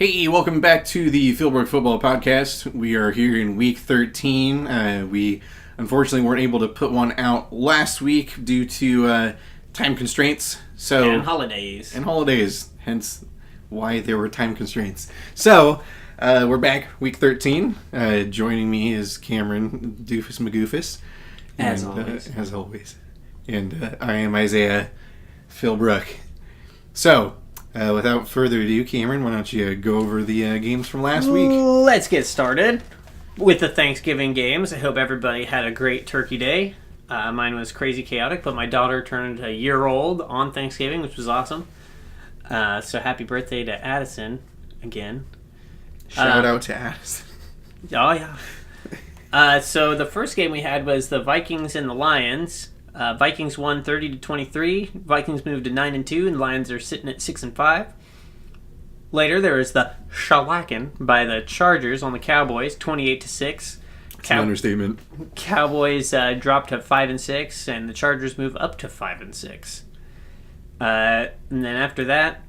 Hey, welcome back to the Philbrook Football Podcast. We are here in week 13. We unfortunately weren't able to put one out last week due to time constraints. And holidays. Hence why there were time constraints. So, we're back, week 13. Joining me is Cameron Doofus McGoofus. As always. And I am Isaiah Philbrook. So, without further ado, Cameron, why don't you go over the games from last week? Let's get started with the Thanksgiving games. I hope everybody had a great turkey day. Mine was crazy chaotic, but my daughter turned a year old on Thanksgiving, which was awesome. So happy birthday to Addison again. Shout out to Addison. Oh, yeah. So the first game we had was the Vikings and the Lions. Vikings won 30-23. Vikings moved to 9-2, and the Lions are sitting at 6-5. Later, there was the shellacking by the Chargers on the Cowboys, 28-6. It's an understatement. Cowboys dropped to 5-6, and the Chargers move up to 5-6. And then after that,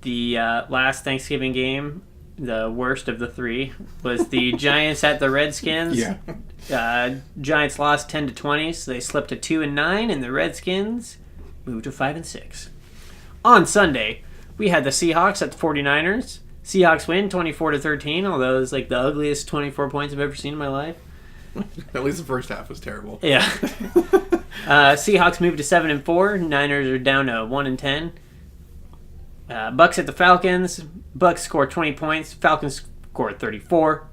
the last Thanksgiving game, the worst of the three, was the Giants at the Redskins. Yeah. Giants lost 10-20, so they slipped to 2-9, and the Redskins moved to 5-6. On Sunday, we had the Seahawks at the 49ers. Seahawks win 24-13, although it was like the ugliest 24 points I've ever seen in my life. At least the first half was terrible. Yeah. Seahawks moved to 7-4. Niners are down to 1-10. Bucks at the Falcons. Bucks scored 20 points. Falcons scored 34.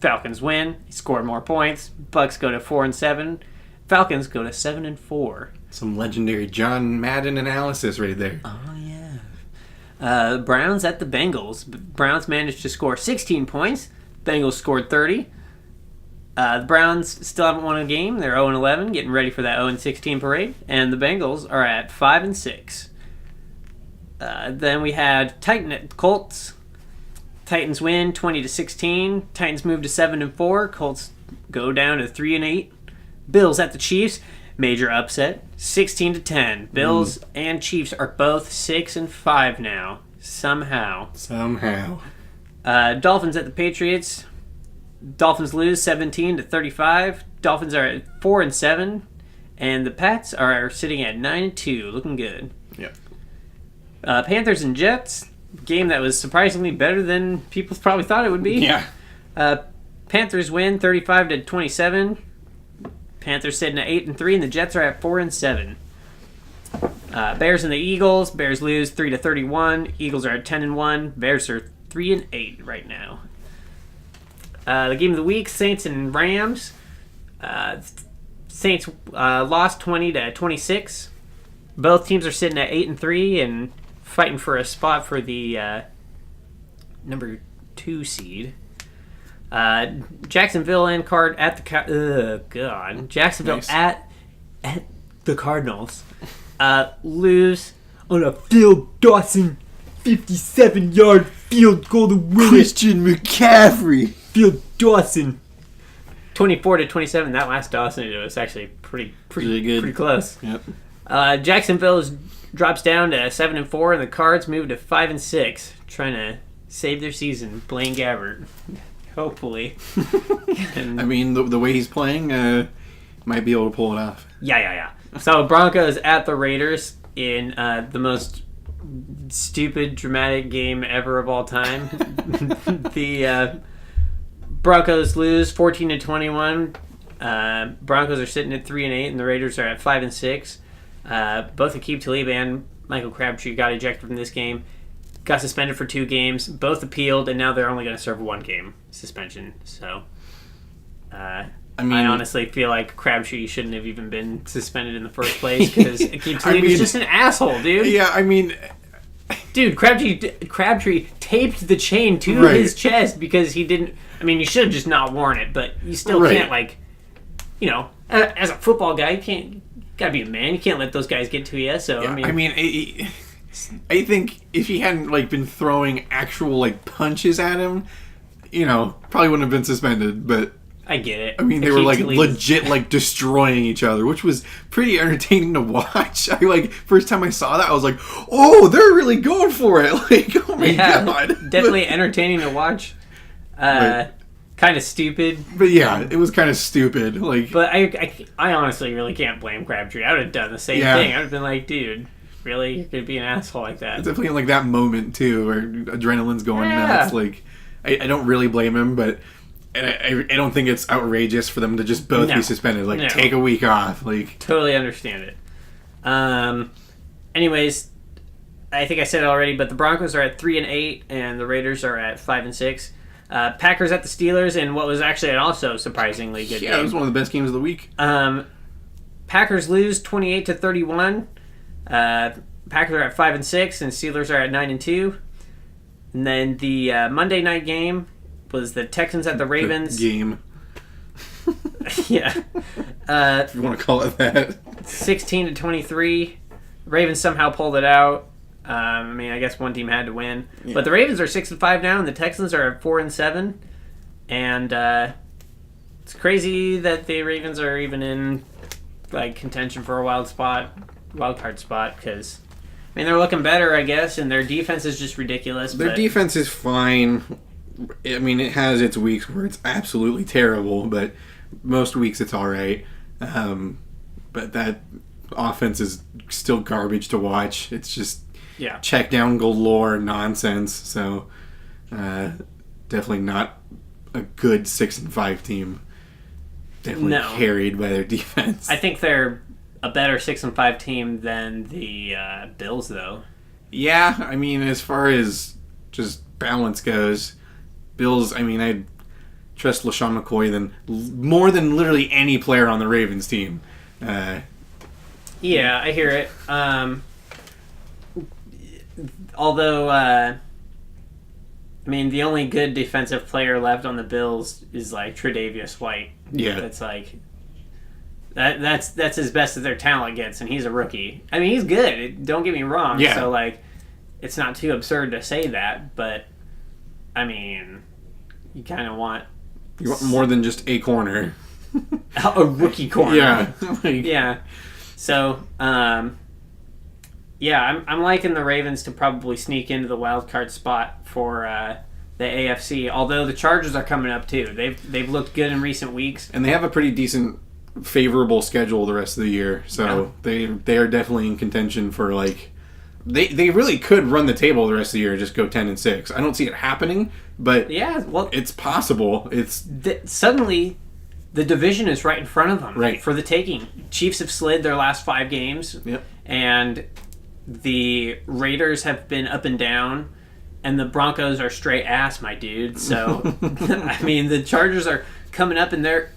Falcons win. They scored more points. Bucks go to 4-7. Falcons go to 7-4. Some legendary John Madden analysis right there. Oh, yeah. Browns at the Bengals. Browns managed to score 16 points. Bengals scored 30. The Browns still haven't won a game. They're 0-11, getting ready for that 0-16 parade. And the Bengals are at 5-6. Then we had Titan at the Colts. Titans win 20-16. Titans move to 7-4. Colts go down to 3-8. Bills at the Chiefs. Major upset. 16-10. Bills and Chiefs are both 6-5 now. Somehow. Dolphins at the Patriots. Dolphins lose 17-35. Dolphins are at 4-7. And the Pats are sitting at 9-2. Looking good. Yep. Panthers and Jets. Game that was surprisingly better than people probably thought it would be. Yeah. Panthers win 35-27. Panthers sitting at 8-3, and the Jets are at 4-7. Bears and the Eagles. Bears lose 3-31. Eagles are at 10-1. Bears are 3-8 right now. The game of the week: Saints and Rams. Saints lost 20-26. Both teams are sitting at 8-3 and fighting for a spot for the number 2 seed. Jacksonville and at the Jacksonville nice. at the Cardinals lose on a Phil Dawson 57-yard field goal to win. Christian McCaffrey. Phil Dawson 24-27. That last Dawson it was actually pretty good. Pretty close. Yep. Jacksonville drops down to 7-4, and the Cards move to 5-6, trying to save their season. Blaine Gabbert, hopefully. I mean, the way he's playing, might be able to pull it off. Yeah. So Broncos at the Raiders in the most stupid, dramatic game ever of all time. The Broncos lose 14-21. Broncos are sitting at 3-8, and the Raiders are at 5-6. Both Aqib Talib and Michael Crabtree got ejected from this game, got suspended for 2 games. Both appealed, and now they're only going to serve 1 game suspension. So, I honestly feel like Crabtree shouldn't have even been suspended in the first place because Aqib Talib is just an asshole, dude. Yeah, I mean, dude, Crabtree taped the chain to his chest because he didn't. I mean, you should have just not worn it, but you still can't, as a football guy, you can't. Gotta be a man. You can't let those guys get to you. So yeah, I think if he hadn't been throwing actual punches at him, probably wouldn't have been suspended. But I get it. I mean, they were like legit like destroying each other, which was pretty entertaining to watch. I like first time I saw that, I was like, "Oh, they're really going for it!" Like, oh my god, definitely entertaining to watch. Kind of stupid, but yeah, it was kind of stupid. Like, but I honestly really can't blame Crabtree. I would have done the same thing. I would have been like, "Dude, really, you're gonna be an asshole like that?" It's definitely like that moment too, where adrenaline's going nuts. Like, I don't really blame him, but. And I don't think it's outrageous for them to just both be suspended. Like, take a week off. Like, totally understand it. Anyways, I think I said it already, but the Broncos are at 3-8, and the Raiders are at 5-6. Packers at the Steelers, and what was actually an also surprisingly good game. Yeah, it was one of the best games of the week. Packers lose 28-31. Packers are at 5-6, and Steelers are at 9-2. And then the Monday night game was the Texans at the Ravens. The game. Yeah. If you want to call it that. 16-23. Ravens somehow pulled it out. I mean, I guess one team had to win. Yeah. But the Ravens are 6-5 now, and the Texans are at 4-7. And it's crazy that the Ravens are even in like contention for a wild card spot, because I mean, they're looking better, I guess, and their defense is just ridiculous. Their defense is fine. I mean, it has its weeks where it's absolutely terrible, but most weeks it's all right. But that offense is still garbage to watch. It's just check down galore nonsense. So definitely not a good 6-5 team. Definitely carried by their defense. I think they're a better 6-5 team than the Bills, though. Yeah, I mean, as far as just balance goes, Bills, I mean, I trust LaShawn McCoy more than literally any player on the Ravens team. Yeah, I hear it. Although, I mean, the only good defensive player left on the Bills is like Tre'Davious White. Yeah, that's like that's as best as their talent gets, and he's a rookie. I mean, he's good. Don't get me wrong. Yeah. So like, it's not too absurd to say that, but I mean, you kind of want more than just a corner, a rookie corner. Yeah, yeah. So, yeah, I'm liking the Ravens to probably sneak into the wild card spot for the AFC. Although the Chargers are coming up too. They've looked good in recent weeks, and they have a pretty decent, favorable schedule the rest of the year. So they are definitely in contention for like. They really could run the table the rest of the year and just go 10-6. I don't see it happening, but it's possible. It's suddenly the division is right in front of them, right, for the taking. Chiefs have slid their last 5 games, and the Raiders have been up and down, and the Broncos are straight ass, my dude. So I mean, the Chargers are coming up, and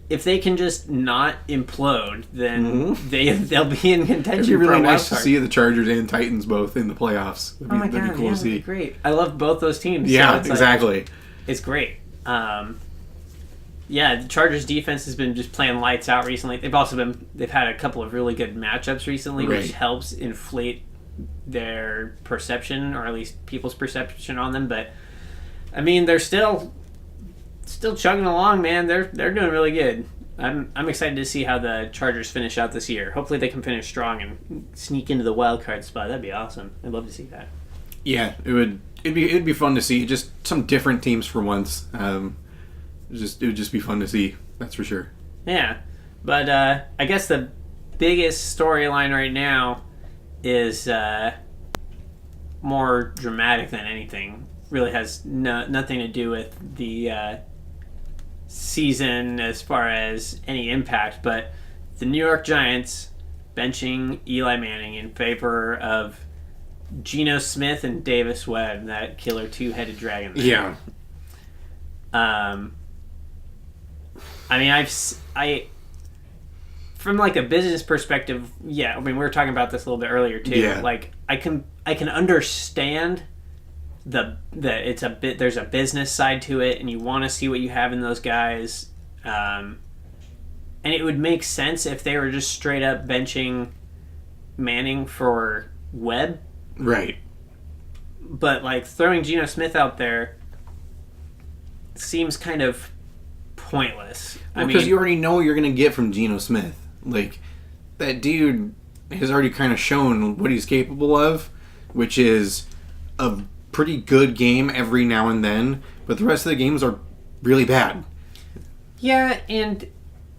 if they can just not implode, then they'll be in contention. It'd be really nice to see the Chargers and Titans both in the playoffs. That'd be cool to see. That'd be great. I love both those teams. Yeah, so exactly. It's great. Yeah, the Chargers defense has been just playing lights out recently. They've had a couple of really good matchups recently, which helps inflate their perception, or at least people's perception on them. But I mean, they're still chugging along, man. They're doing really good. I'm excited to see how the Chargers finish out this year. Hopefully they can finish strong and sneak into the wild card spot. That'd be awesome. I'd love to see that. Yeah, it'd be fun to see just some different teams for once. It would just be fun to see. That's for sure. Yeah, but I guess the biggest storyline right now is more dramatic than anything. Really has nothing to do with the season as far as any impact, but the New York Giants benching Eli Manning in favor of Geno Smith and Davis Webb, that killer 2-headed dragon there. Yeah. I mean, from like a business perspective, I mean, we were talking about this a little bit earlier too. Yeah. Like, I can understand there's a business side to it, and you want to see what you have in those guys, and it would make sense if they were just straight up benching Manning for Webb, right? But like throwing Geno Smith out there seems kind of pointless. Because you already know what you're going to get from Geno Smith. Like, that dude has already kind of shown what he's capable of, which is a pretty good game every now and then, but the rest of the games are really bad. Yeah, and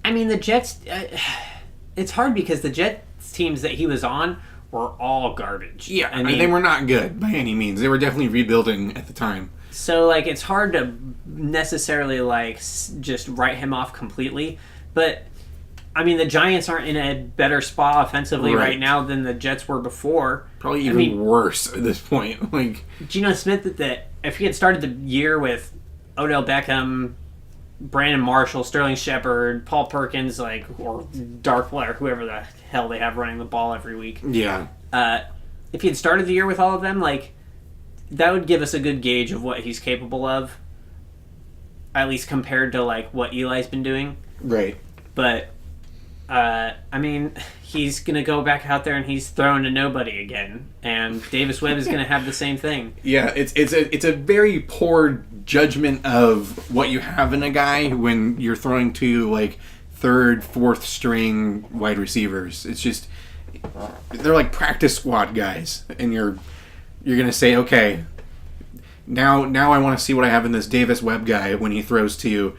I mean, the Jets, it's hard because the Jets teams that he was on were all garbage. Yeah, I mean, they were not good by any means. They were definitely rebuilding at the time. So, like, it's hard to necessarily, like, just write him off completely. But, I mean, the Giants aren't in a better spot offensively right now than the Jets were before. Probably even worse at this point. Like, Geno Smith, that if he had started the year with Odell Beckham, Brandon Marshall, Sterling Shepard, Paul Perkins, like, or Darkwa, or whoever the hell they have running the ball every week. Yeah. If he had started the year with all of them, like, that would give us a good gauge of what he's capable of, at least compared to, like, what Eli's been doing. Right. But, I mean, he's going to go back out there and he's throwing to nobody again. And Davis Webb is going to have the same thing. Yeah, it's a very poor judgment of what you have in a guy when you're throwing to, like, third, fourth string wide receivers. It's just, they're like practice squad guys. And you're going to say, okay, now I want to see what I have in this Davis Webb guy when he throws to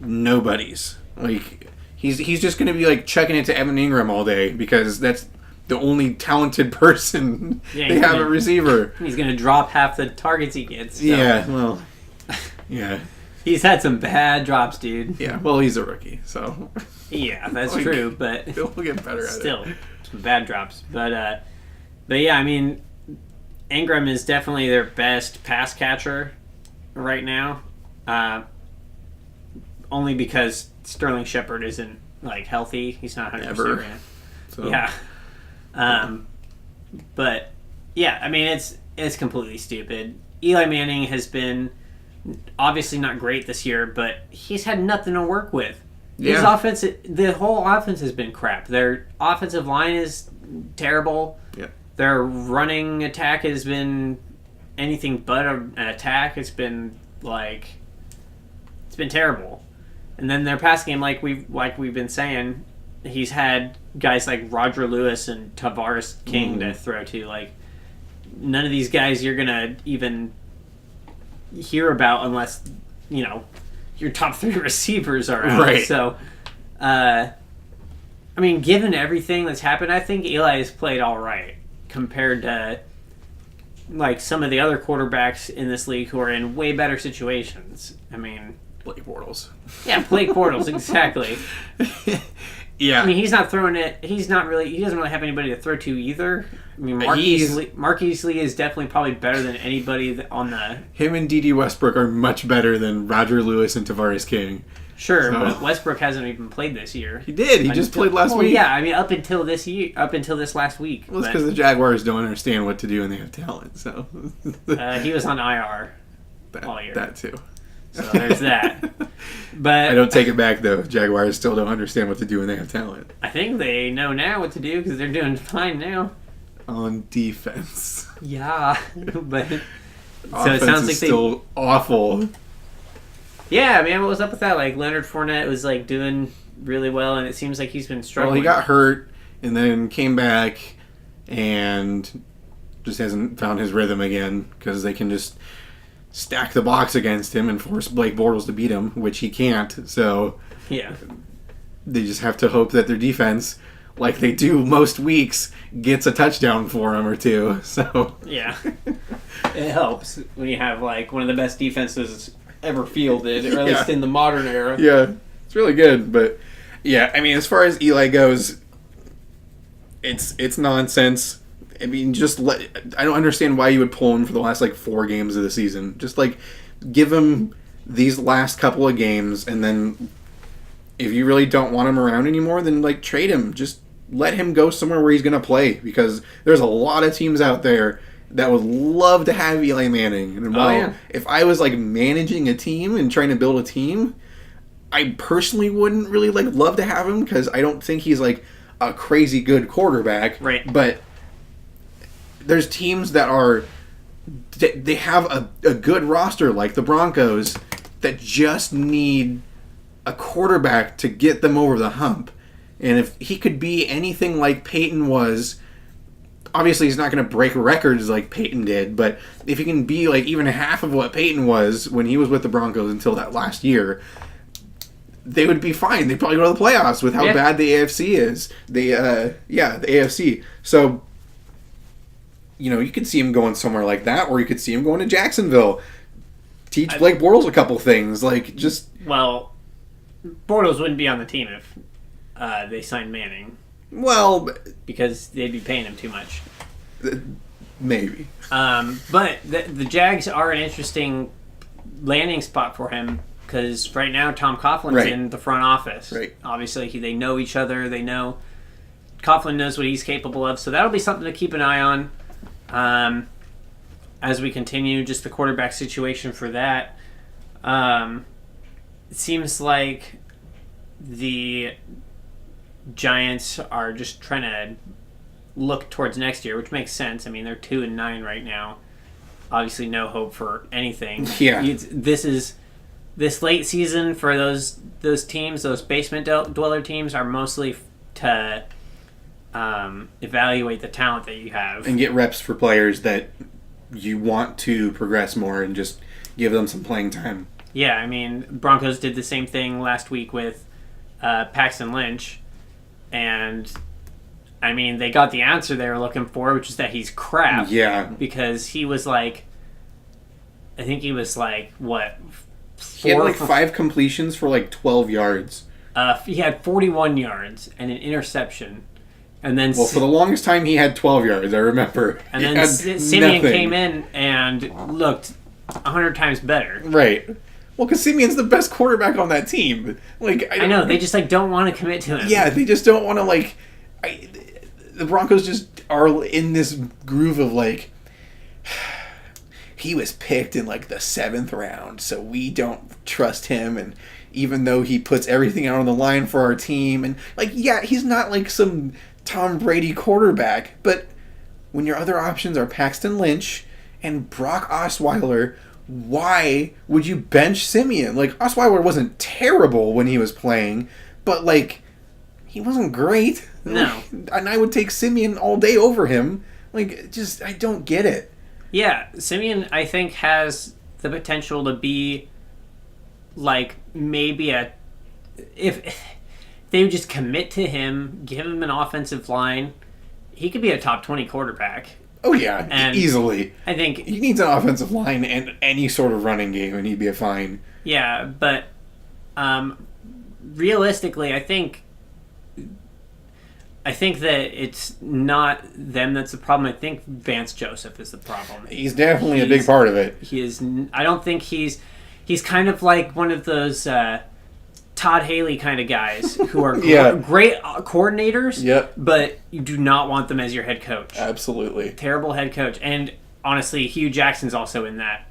nobodies. Like, he's just going to be, like, chucking it to Evan Ingram all day because that's the only talented person they have a receiver. He's going to drop half the targets he gets. So. Yeah, well, yeah. He's had some bad drops, dude. Yeah, well, he's a rookie, so. Yeah, that's true, but he'll get better at still, some bad drops. But yeah, I mean, Ingram is definitely their best pass catcher right now. Only because Sterling Shepard isn't, like, healthy. He's not 100% yet. So. Yeah. But yeah, I mean, it's completely stupid. Eli Manning has been obviously not great this year, but he's had nothing to work with. Yeah. His offense, the whole offense has been crap. Their offensive line is terrible. Yeah. Their running attack has been anything but an attack. It's been terrible. And then their pass game, like we've been saying, he's had guys like Roger Lewis and Tavares King to throw to. Like, none of these guys you're gonna even hear about unless, you know, your top three receivers are out. Right. So, I mean, given everything that's happened, I think Eli has played all right compared to, like, some of the other quarterbacks in this league who are in way better situations. I mean, Blake Bortles. Yeah, Blake Bortles, exactly. Yeah. I mean, he's not throwing it. He doesn't really have anybody to throw to either. I mean, Marquise Lee is definitely probably better than anybody on the... Him and D.D. Westbrook are much better than Roger Lewis and Tavares King. Sure, but Westbrook hasn't even played this year. He did. He just played last week. Yeah, I mean, up until this last week. Well, it's because the Jaguars don't understand what to do and they have talent, so... he was on IR all year. That too. So there's that. But I don't take it back, though. Jaguars still don't understand what to do when they have talent. I think they know now what to do because they're doing fine now. On defense. Yeah. But so offense it sounds like still awful. Yeah, man, what was up with that? Like, Leonard Fournette was, like, doing really well, and it seems like he's been struggling. Well, he got hurt and then came back and just hasn't found his rhythm again because they can just stack the box against him and force Blake Bortles to beat him, which he can't. So yeah, they just have to hope that their defense, like they do most weeks, gets a touchdown for him or two. So yeah, it helps when you have, like, one of the best defenses ever fielded, or at least in the modern era. Yeah, it's really good. But yeah, I mean, as far as Eli goes, it's nonsense. I mean, I don't understand why you would pull him for the last, like, 4 games of the season. Just, like, give him these last couple of games, and then if you really don't want him around anymore, then, like, trade him. Just let him go somewhere where he's going to play, because there's a lot of teams out there that would love to have Eli Manning. And if I was, like, managing a team and trying to build a team, I personally wouldn't really, like, love to have him, because I don't think he's, like, a crazy good quarterback. Right. But there's teams that they have a good roster, like the Broncos, that just need a quarterback to get them over the hump. And if he could be anything like Peyton was, obviously he's not going to break records like Peyton did, but if he can be like even half of what Peyton was when he was with the Broncos until that last year, they would be fine. They'd probably go to the playoffs with how bad the AFC is. The AFC. So, you could see him going somewhere like that, or you could see him going to Jacksonville. Teach Blake Bortles a couple things. Well, Bortles wouldn't be on the team if they signed Manning. Well, because they'd be paying him too much. Maybe. But the Jags are an interesting landing spot for him, because right now Tom Coughlin's in the front office. Right. Obviously, they know each other. They know Coughlin knows what he's capable of. So that'll be something to keep an eye on as we continue just the quarterback situation for that. It seems like the Giants are just trying to look towards next year, which makes sense. I mean, they're 2-9 right now. Obviously, no hope for anything. Yeah. This late season for those teams, those basement dweller teams, are mostly to evaluate the talent that you have and get reps for players that you want to progress more and just give them some playing time. Yeah, I mean, Broncos did the same thing last week with Paxton Lynch, and I mean, they got the answer they were looking for, which is that he's crap. Yeah. Because he was what? He had 5 completions for 12 yards. He had 41 yards and an interception. And then for the longest time, he had 12 yards, I remember. And then Simeon came in and looked 100 times better. Right. Well, because Simeon's the best quarterback on that team. I know, they just don't want to commit to him. Yeah, they just don't want to the Broncos just are in this groove of he was picked in the 7th round, so we don't trust him, and even though he puts everything out on the line for our team, and he's not some Tom Brady quarterback, but when your other options are Paxton Lynch and Brock Osweiler, why would you bench Simeon? Osweiler wasn't terrible when he was playing, but he wasn't great. No. And I would take Simeon all day over him. I don't get it. Yeah, Simeon, I think, has the potential to be maybe if they would just commit to him, give him an offensive line, he could be a top 20 quarterback. Oh, yeah, and easily. I think he needs an offensive line and any sort of running game, and he'd be fine. Yeah, but realistically, I think that it's not them that's the problem. I think Vance Joseph is the problem. He's definitely a big part of it. He is. I don't think he's kind of like one of those Todd Haley kind of guys who are great coordinators, but you do not want them as your head coach. Absolutely. Terrible head coach. And honestly, Hugh Jackson's also in that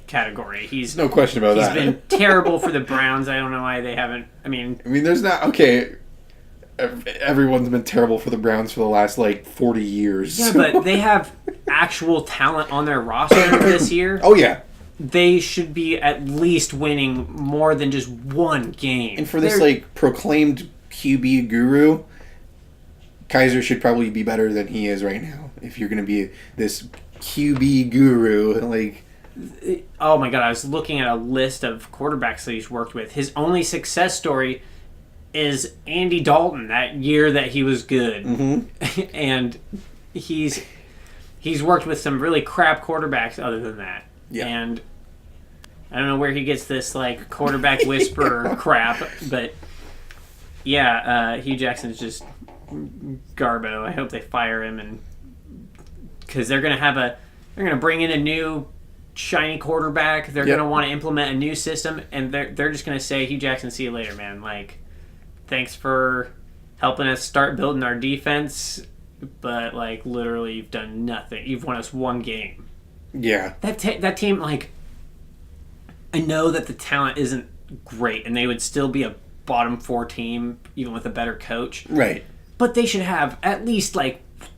category. He's no question about that. He's been terrible for the Browns. I don't know why they haven't. I mean, there's not... Okay... Everyone's been terrible for the Browns for the last 40 years. Yeah, but they have actual talent on their roster this year. Oh, yeah. They should be at least winning more than just one game. And for this proclaimed QB guru, Kaiser should probably be better than he is right now. If you're going to be this QB guru, oh my God, I was looking at a list of quarterbacks that he's worked with. His only success story is Andy Dalton that year that he was good. Mm-hmm. And he's worked with some really crap quarterbacks other than that. Yeah. And I don't know where he gets this quarterback whisperer crap, but yeah, Hugh Jackson's just garbo. I hope they fire him, and because they're gonna bring in a new shiny quarterback. They're gonna want to implement a new system, and they're just gonna say, Hugh Jackson, see you later, man. Thanks for helping us start building our defense, but literally you've done nothing. You've won us one game. Yeah. That team, I know that the talent isn't great, and they would still be a bottom 4 team even with a better coach. Right. But they should have at least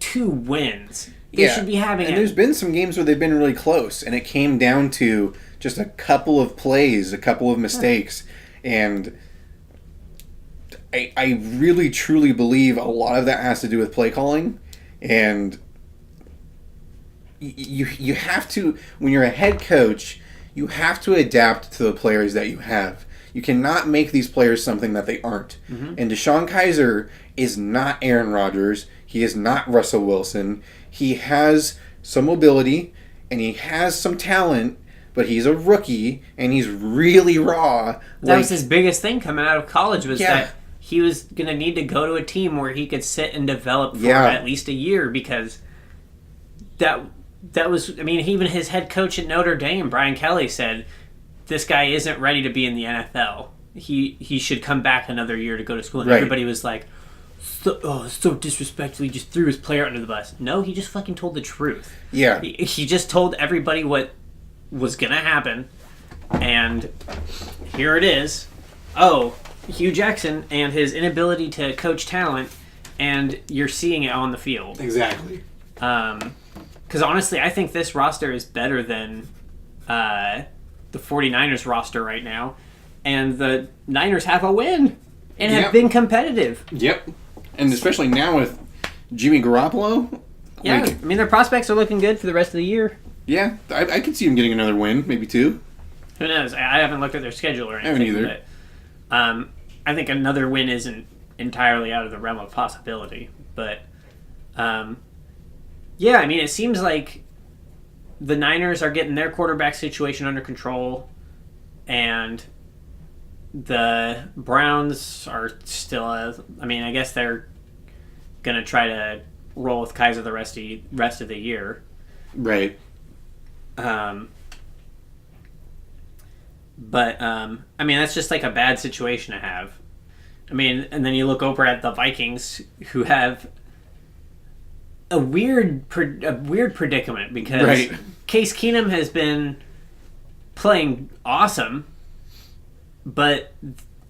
2 wins. They should be having. And there's been some games where they've been really close, and it came down to just a couple of plays, a couple of mistakes. And I really, truly believe a lot of that has to do with play calling. And you have to, when you're a head coach, you have to adapt to the players that you have. You cannot make these players something that they aren't. Mm-hmm. And DeShone Kizer is not Aaron Rodgers. He is not Russell Wilson. He has some mobility and he has some talent, but he's a rookie and he's really raw. That was his biggest thing coming out of college was that he was going to need to go to a team where he could sit and develop for at least a year, because that was, I mean, even his head coach at Notre Dame, Brian Kelly, said this guy isn't ready to be in the NFL. He should come back another year to go to school. And everybody was like, so disrespectful. He just threw his player under the bus. No, he just fucking told the truth. Yeah. He just told everybody what was going to happen. And here it is. Oh, Hugh Jackson and his inability to coach talent, and you're seeing it on the field. Exactly. Because honestly, I think this roster is better than the 49ers roster right now. And the Niners have a win and have been competitive. Yep. And especially now with Jimmy Garoppolo. Yeah, I mean, their prospects are looking good for the rest of the year. Yeah, I could see him getting another win, maybe two. Who knows? I haven't looked at their schedule or anything. I haven't either. But, I think another win isn't entirely out of the realm of possibility. But, yeah, I mean, it seems like the Niners are getting their quarterback situation under control, and the Browns are still, I guess they're going to try to roll with Kizer the rest of the year. Right. But, I mean, that's just like a bad situation to have. I mean, and then you look over at the Vikings, who have a weird predicament, because Case Keenum has been playing awesome, but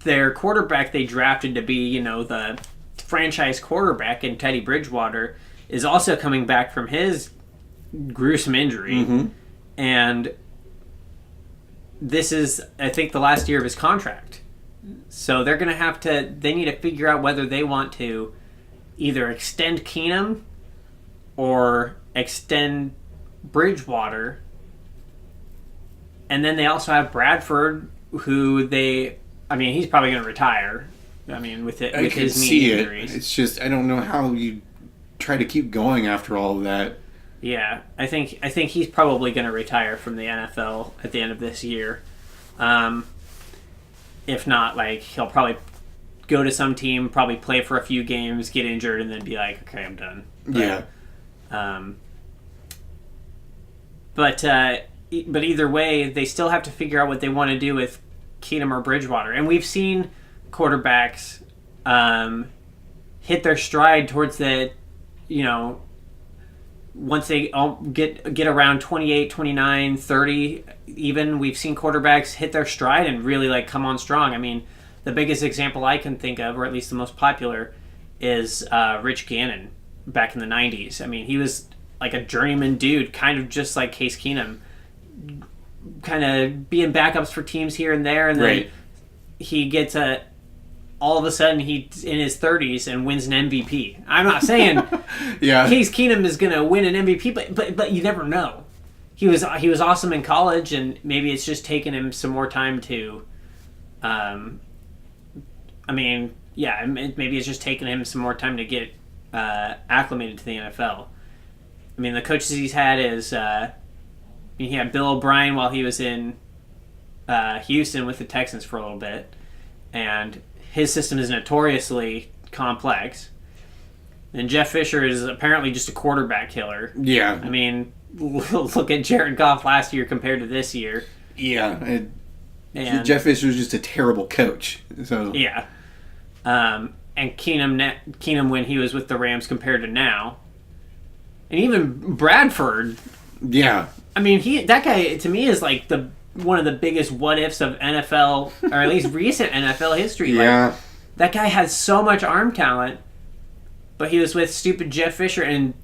their quarterback they drafted to be, the franchise quarterback in Teddy Bridgewater is also coming back from his gruesome injury. Mm-hmm. And this is, I think, the last year of his contract. So they're going to they need to figure out whether they want to either extend Keenum or extend Bridgewater. And then they also have Bradford, who he's probably going to retire. I mean, with his knee injuries. It's just, I don't know how you try to keep going after all of that. Yeah, I think he's probably going to retire from the NFL at the end of this year. If not, he'll probably go to some team, probably play for a few games, get injured, and then be like, okay, I'm done. But either way, they still have to figure out what they want to do with Keenum or Bridgewater. And we've seen quarterbacks hit their stride towards the, once they get around 28, 29, 30, even, we've seen quarterbacks hit their stride and really come on strong. I mean, the biggest example I can think of, or at least the most popular, is Rich Gannon back in the 90s. I mean, he was like a journeyman dude, kind of just like Case Keenum, kind of being backups for teams here and there, and then he gets all of a sudden he's in his 30s and wins an MVP. I'm not saying Case Keenum is going to win an MVP, but you never know. He was awesome in college, and maybe it's just taken him some more time to maybe it's just taken him some more time to get acclimated to the NFL. I mean, the coaches he's had is he had Bill O'Brien while he was in Houston with the Texans for a little bit, and his system is notoriously complex. And Jeff Fisher is apparently just a quarterback killer. Yeah. I mean, look at Jared Goff last year compared to this year. Yeah. And Jeff Fisher is just a terrible coach. So yeah. And Keenum when he was with the Rams compared to now. And even Bradford. Yeah. I mean, that guy, to me, is like one of the biggest what-ifs of NFL, or at least recent NFL history. Yeah. That guy has so much arm talent, but he was with stupid Jeff Fisher and,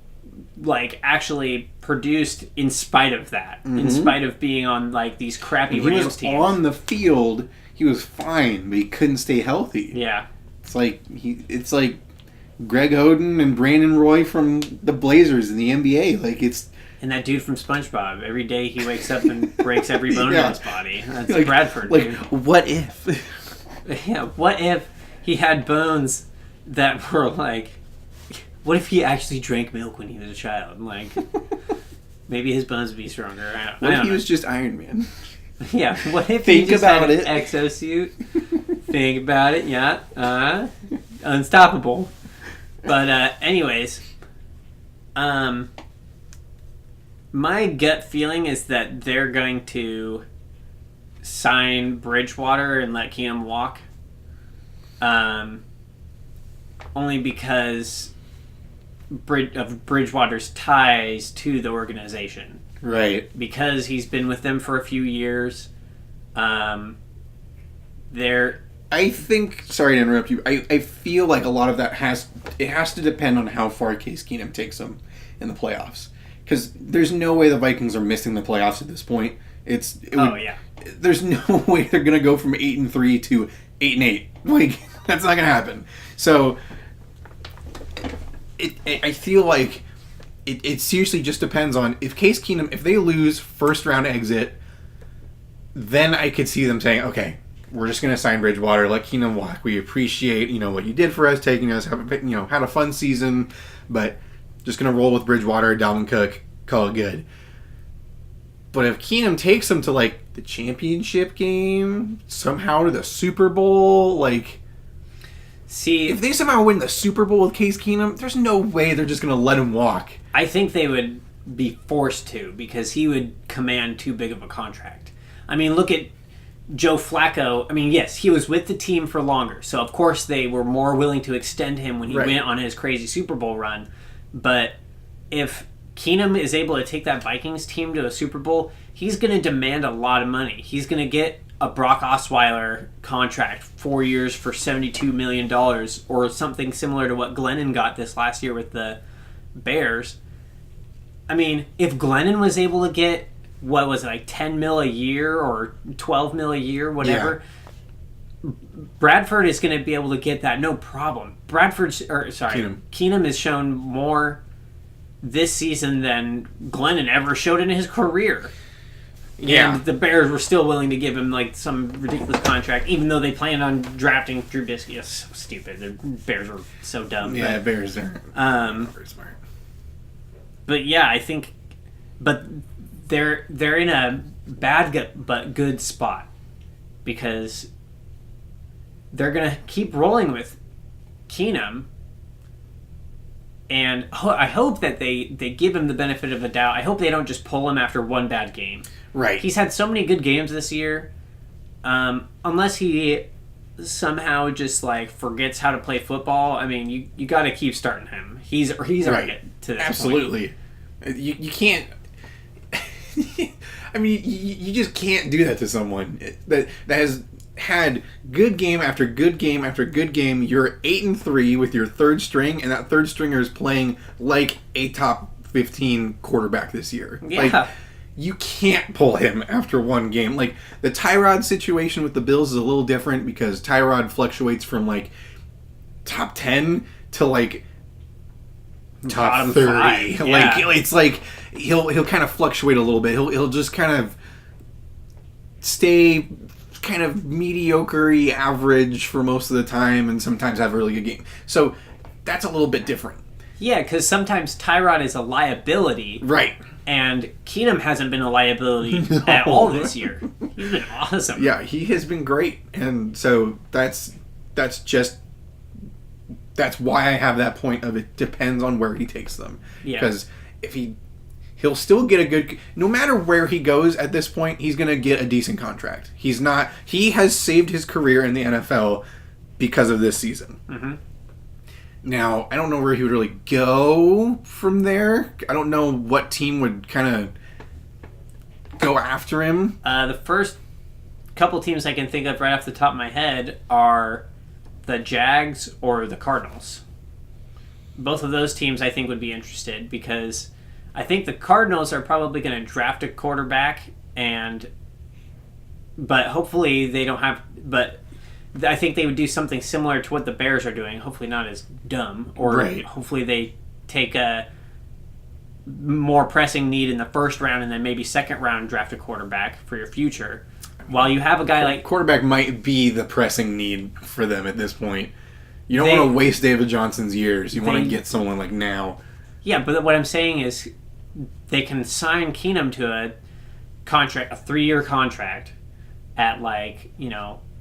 actually produced in spite of that. Mm-hmm. In spite of being on, these crappy Rams teams. He was on the field. he was fine, but he couldn't stay healthy. Yeah. It's like Greg Oden and Brandon Roy from the Blazers in the NBA. Like, it's... And that dude from SpongeBob, every day he wakes up and breaks every bone in his body. That's like, Bradford, like, dude. What if? Yeah, what if he had bones that were like... What if he actually drank milk when he was a child? Like, maybe his bones would be stronger. What if he was just Iron Man? Yeah, what if Think he just about had an it. exosuit? Think about it, yeah. Unstoppable. But anyways, my gut feeling is that they're going to sign Bridgewater and let Keenum walk. Only because of Bridgewater's ties to the organization. Right. Because he's been with them for a few years. I think, sorry to interrupt you, I feel like a lot of that has to depend on how far Case Keenum takes them in the playoffs. Because there's no way the Vikings are missing the playoffs at this point. Yeah. There's no way they're going to go from 8-3 to 8-8. Like, that's not going to happen. So, I feel like it seriously just depends on if Case Keenum, if they lose first round exit, then I could see them saying, okay, we're just going to sign Bridgewater, let Keenum walk. We appreciate, what you did for us, taking us, had a fun season, but just going to roll with Bridgewater, Dalvin Cook, call it good. But if Keenum takes them to, the championship game, somehow to the Super Bowl, see, if they somehow win the Super Bowl with Case Keenum, there's no way they're just going to let him walk. I think they would be forced to, because he would command too big of a contract. I mean, look at Joe Flacco. I mean, yes, he was with the team for longer, so of course they were more willing to extend him when he went on his crazy Super Bowl run. But if Keenum is able to take that Vikings team to a Super Bowl, he's going to demand a lot of money. He's going to get a Brock Osweiler contract, 4 years for $72 million, or something similar to what Glennon got this last year with the Bears. I mean, if Glennon was able to get, what was it, $10 mil a year or $12 mil a year, whatever, Bradford is going to be able to get that, no problem. Keenum has shown more this season than Glennon ever showed in his career. Yeah. And the Bears were still willing to give him some ridiculous contract, even though they planned on drafting Drew Biscuit. It's so stupid. The Bears were so dumb. Yeah, but, Bears are very smart. But yeah, I think, but they're in a bad but good spot, because they're gonna keep rolling with Keenum. And I hope that they give him the benefit of the doubt. I hope they don't just pull him after one bad game. Right. He's had so many good games this year. Unless he somehow just Absolutely. forgets how to play football, I mean, you got to keep starting him. He's earned it to this Absolutely. point. You can't... I mean, you just can't do that to someone that has had good game after good game after good game. You're 8-3 with your third string, and that third stringer is playing like a top 15 quarterback this year. Yeah. You can't pull him after one game. The Tyrod situation with the Bills is a little different, because Tyrod fluctuates from top 10 to top 30. 5. Yeah. It's he'll kind of fluctuate a little bit. He'll just kind of stay kind of mediocre-y average for most of the time, and sometimes have a really good game. So that's a little bit different. Yeah, because sometimes Tyrod is a liability. Right. And Keenum hasn't been a liability at all this year. He's been awesome. Yeah, he has been great. And so that's why I have that point of it depends on where he takes them. Yeah. Because if he'll still get a good... No matter where he goes at this point, he's going to get a decent contract. He has saved his career in the NFL because of this season. Mm-hmm. Now, I don't know where he would really go from there. I don't know what team would kind of go after him. The first couple teams I can think of right off the top of my head are the Jags or the Cardinals. Both of those teams I think would be interested, because I think the Cardinals are probably going to draft a quarterback, and but hopefully they don't have. But I think they would do something similar to what the Bears are doing. Hopefully not as dumb, or hopefully they take a more pressing need in the first round and then maybe second round draft a quarterback for your future. While you have a guy like quarterback might be the pressing need for them at this point. You don't want to waste David Johnson's years. You want to get someone like now. Yeah, but what I'm saying is they can sign Keenum to a 3-year contract at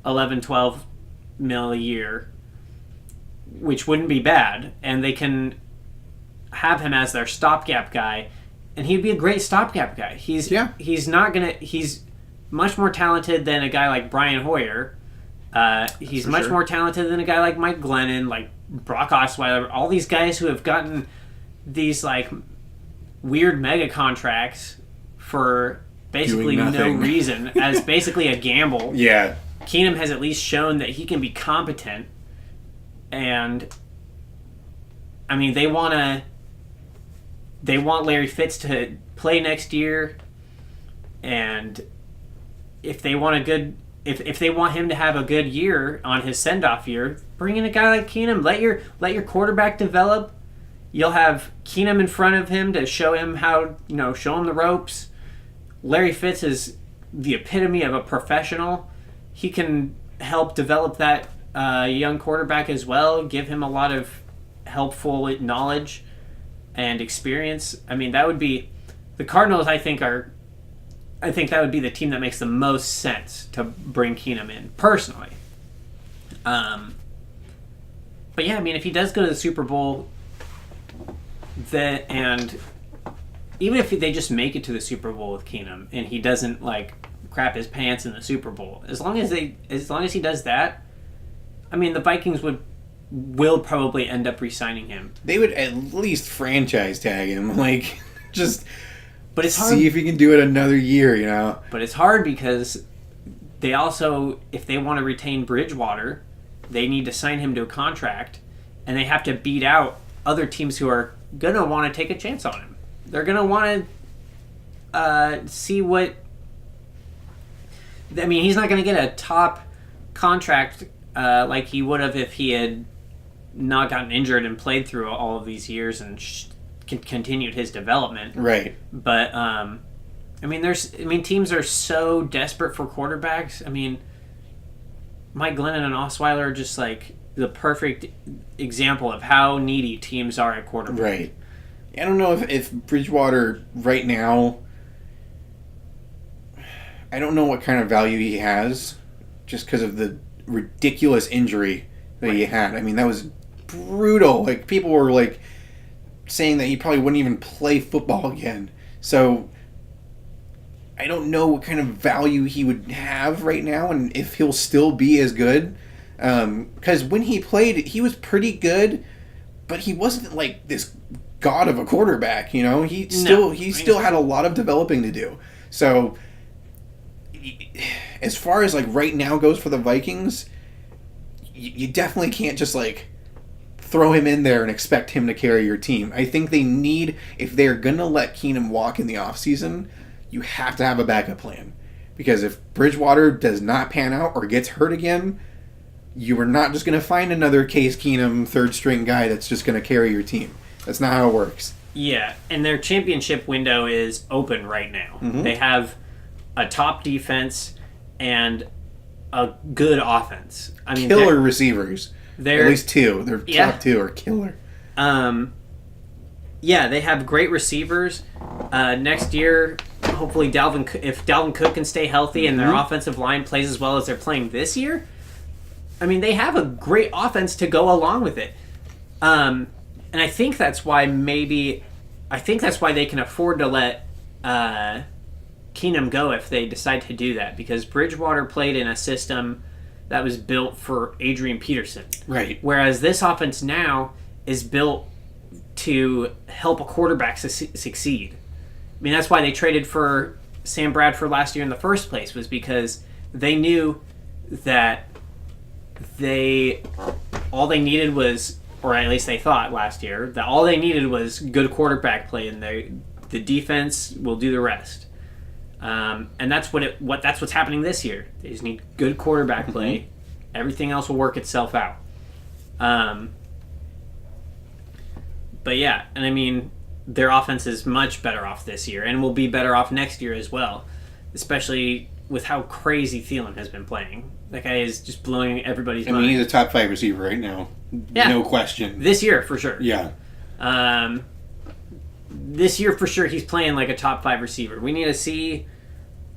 11, 12 mil a year, which wouldn't be bad, and they can have him as their stopgap guy, and he'd be a great stopgap guy. He's much more talented than a guy like Brian Hoyer. He's much more talented than a guy like Mike Glennon, like Brock Osweiler, all these guys who have gotten these weird mega contracts for basically no reason, as basically a gamble. Yeah. Keenum has at least shown that he can be competent, and I mean they want Larry Fitz to play next year, and if they want if they want him to have a good year on his send-off year, bring in a guy like Keenum. Let your quarterback develop. You'll have Keenum in front of him to show him show him the ropes. Larry Fitz is the epitome of a professional. He can help develop that young quarterback as well, give him a lot of helpful knowledge and experience. I mean, that would be the Cardinals. I think that would be the team that makes the most sense to bring Keenum in personally. But yeah, I mean, if he does go to the Super Bowl, and even if they just make it to the Super Bowl with Keenum and he doesn't crap his pants in the Super Bowl, as long as he does that, I mean, the Vikings will probably end up re-signing him. They would at least franchise tag him, just. But it's hard. See if he can do it another year, But it's hard because they also, if they want to retain Bridgewater, they need to sign him to a contract, and they have to beat out other teams who are going to want to take a chance on him. They're going to want to see what... I mean, he's not going to get a top contract like he would have if he had not gotten injured and played through all of these years and continued his development. Right. But teams are so desperate for quarterbacks. I mean, Mike Glennon and Osweiler are just the perfect example of how needy teams are at quarterback. Right. I don't know if Bridgewater right now, I don't know what kind of value he has just because of the ridiculous injury that he had. I mean, that was brutal. People were saying that he probably wouldn't even play football again. So I don't know what kind of value he would have right now and if he'll still be as good. Because when he played, he was pretty good, but he wasn't this god of a quarterback, He still had a lot of developing to do. So as far as right now goes for the Vikings, you definitely can't just throw him in there and expect him to carry your team. I think they need, if they're going to let Keenum walk in the offseason, you have to have a backup plan. Because if Bridgewater does not pan out or gets hurt again, you are not just going to find another Case Keenum third-string guy that's just going to carry your team. That's not how it works. Yeah, and their championship window is open right now. Mm-hmm. They have a top defense and a good offense. I mean, killer receivers. At least two. Their top two are killer. Yeah, they have great receivers. Next year, hopefully if Dalvin Cook can stay healthy and their offensive line plays as well as they're playing this year, I mean, they have a great offense to go along with it. And I think that's why they can afford to let Keenum go if they decide to do that, because Bridgewater played in a system that was built for Adrian Peterson. Right. Whereas this offense now is built to help a quarterback succeed. I mean, that's why they traded for Sam Bradford last year in the first place, was because they knew that all they needed was, or at least they thought last year, that all they needed was good quarterback play, and the defense will do the rest. And that's what's happening this year. They just need good quarterback play. Everything else will work itself out. But yeah, and I mean, their offense is much better off this year and will be better off next year as well, especially with how crazy Thielen has been playing. That guy is just blowing everybody's mind. I mean, he's a top 5 receiver right now. Yeah. No question. This year, for sure. Yeah. This year, for sure, he's playing like a top 5 receiver. We need to see...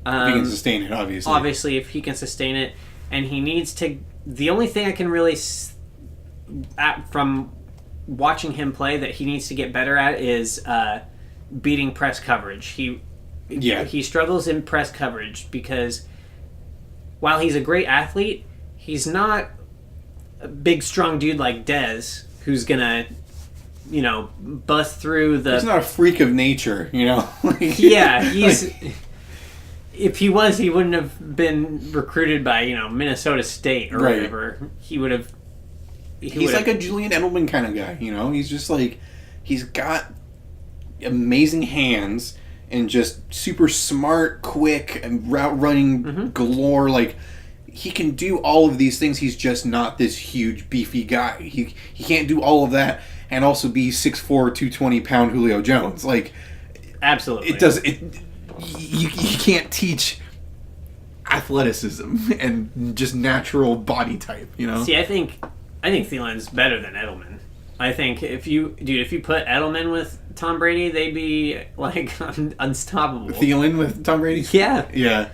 if he can sustain it, obviously. Obviously, if he can sustain it. And he needs to... The only thing I can really... from watching him play that he needs to get better at is beating press coverage. He struggles in press coverage because while he's a great athlete, he's not a big, strong dude like Dez who's going to, bust through the... He's not a freak of nature, Yeah, he's... If he was, he wouldn't have been recruited by, Minnesota State or whatever. He would have... He's like a Julian Edelman kind of guy, He's just like... He's got amazing hands and just super smart, quick, and route running galore. Like, he can do all of these things. He's just not this huge, beefy guy. He can't do all of that and also be 6'4", 220-pound Julio Jones. Like, absolutely. You can't teach athleticism and just natural body type, See, I think Thielen's better than Edelman. I think if you put Edelman with Tom Brady, they'd be like unstoppable. Thielen with Tom Brady? Yeah. Yeah.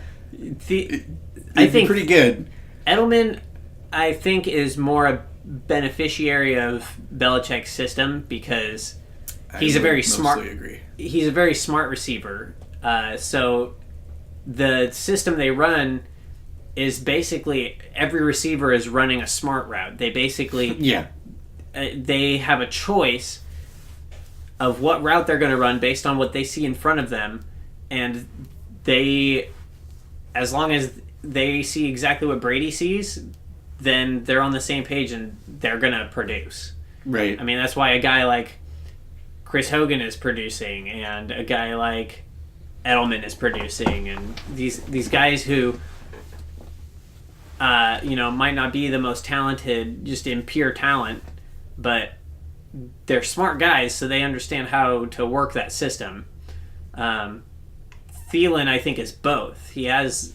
I think pretty good. Edelman, I think, is more a beneficiary of Belichick's system because he's a very smart receiver. So the system they run is basically every receiver is running a smart route. They basically they have a choice of what route they're going to run based on what they see in front of them, and as long as they see exactly what Brady sees, then they're on the same page and they're going to produce. Right. I mean, that's why a guy like Chris Hogan is producing and a guy like Edelman is producing, and these guys who might not be the most talented just in pure talent, but they're smart guys, so they understand how to work that system. Thielen, I think, is both. He has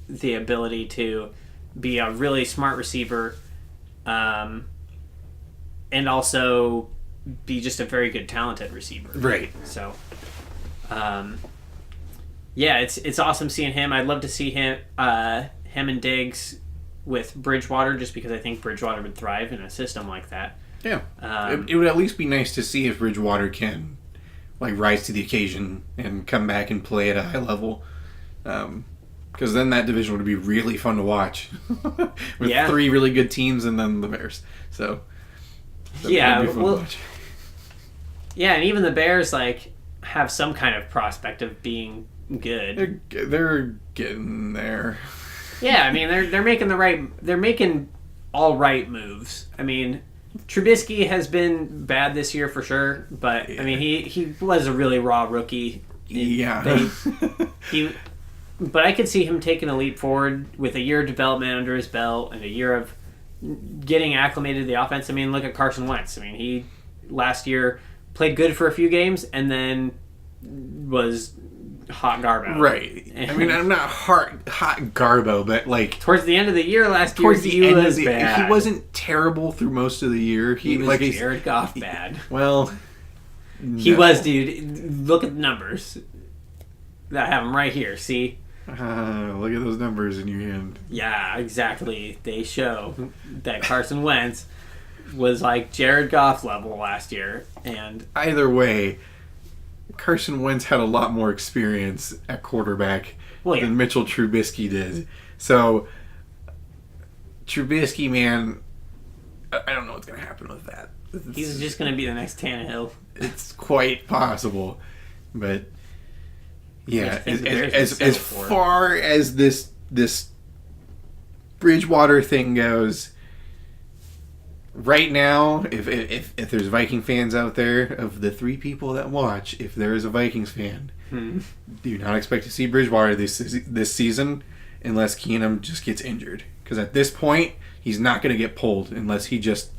the ability to be a really smart receiver and also be just a very good, talented receiver. Right. So, it's awesome seeing him. I'd love to see him and Diggs with Bridgewater, just because I think Bridgewater would thrive in a system like that. Yeah. It would at least be nice to see if Bridgewater can rise to the occasion and come back and play at a high level. Because then that division would be really fun to watch. With 3 really good teams and then the Bears. So, and even the Bears have some kind of prospect of being good. They're getting there. Yeah, I mean they're making all right moves. I mean, Trubisky has been bad this year for sure, but I mean he was a really raw rookie. But I could see him taking a leap forward with a year of development under his belt and a year of getting acclimated to the offense. I mean, look at Carson Wentz. I mean, he last year played good for a few games and then was hot garbo. Right. I mean, I'm not hot garbo, but towards the end of the year last year, he was bad. He wasn't terrible through most of the year. He was Jared Goff bad. Well, he was, dude. Look at the numbers. I have them right here. See. Look at those numbers in your hand. Yeah, exactly. They show that Carson Wentz was like Jared Goff level last year, and either way, Carson Wentz had a lot more experience at quarterback than Mitchell Trubisky did. So, Trubisky, man, I don't know what's going to happen with that. He's just going to be the next Tannehill. It's quite possible, but yeah, as far as this Bridgewater thing goes, right now, if there's Viking fans out there, of the 3 people that watch, if there is a Vikings fan, do not expect to see Bridgewater this season unless Keenum just gets injured. Because at this point, he's not going to get pulled unless he just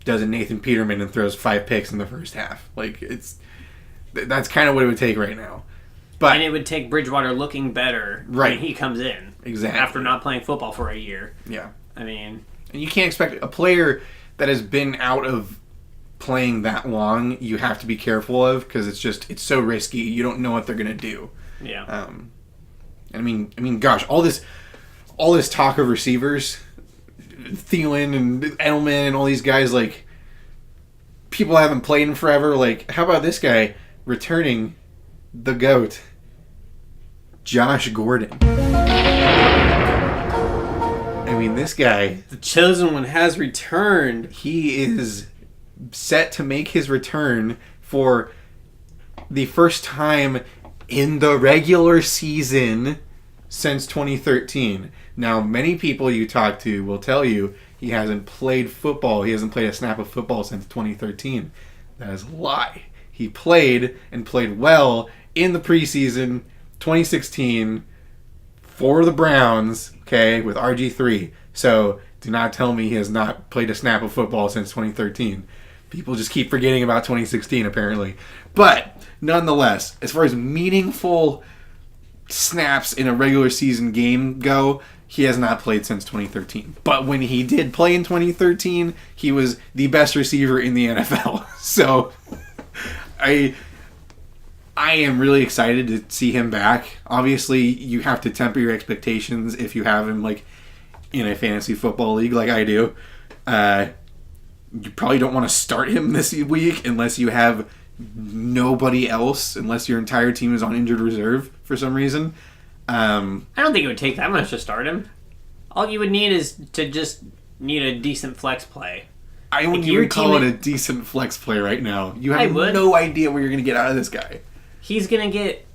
does a Nathan Peterman and throws 5 picks in the first half. Like, that's kind of what it would take right now. And it would take Bridgewater looking better when he comes in. Exactly. After not playing football for a year. Yeah. I mean... And you can't expect a player that has been out of playing that long, you have to be careful of, because it's so risky. You don't know what they're going to do. Yeah. I mean, gosh, all this talk of receivers, Thielen and Edelman and all these guys, like, people haven't played in forever. Like, how about this guy returning the GOAT, Josh Gordon? I mean, this guy... The chosen one has returned. He is set to make his return for the first time in the regular season since 2013. Now, many people you talk to will tell you he hasn't played football. He hasn't played a snap of football since 2013. That is a lie. He played, and played well, in the preseason 2016 for the Browns, okay, with RG3. So do not tell me he has not played a snap of football since 2013. People just keep forgetting about 2016, apparently. But nonetheless, as far as meaningful snaps in a regular season game go, he has not played since 2013. But when he did play in 2013, he was the best receiver in the NFL. So I am really excited to see him back. Obviously, you have to temper your expectations if you have him like in a fantasy football league like I do. You probably don't want to start him this week unless you have nobody else, unless your entire team is on injured reserve for some reason. I don't think it would take that much to start him. All you would need is to just need a decent flex play. I wouldn't even call it a decent flex play right now. You have no idea what you're going to get out of this guy. He's going to get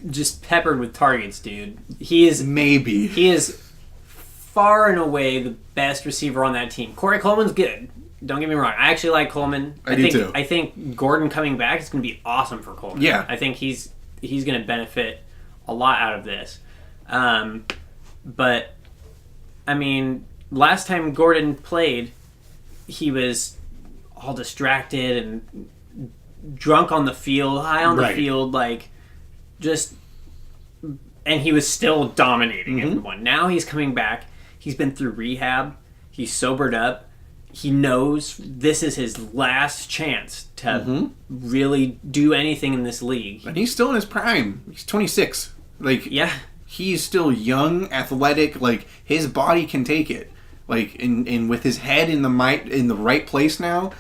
just peppered with targets, dude. He is far and away the best receiver on that team. Corey Coleman's good. Don't get me wrong. I actually like Coleman. I do too. I think Gordon coming back is going to be awesome for Coleman. Yeah. I think he's going to benefit a lot out of this. But, I mean, last time Gordon played, he was all distracted and drunk on the field, high on the field, like, just... And he was still dominating everyone. Now he's coming back. He's been through rehab. He's sobered up. He knows this is his last chance to really do anything in this league. And he's still in his prime. He's 26. Like, yeah, he's still young, athletic. Like, his body can take it. Like, and with his head in the right place now,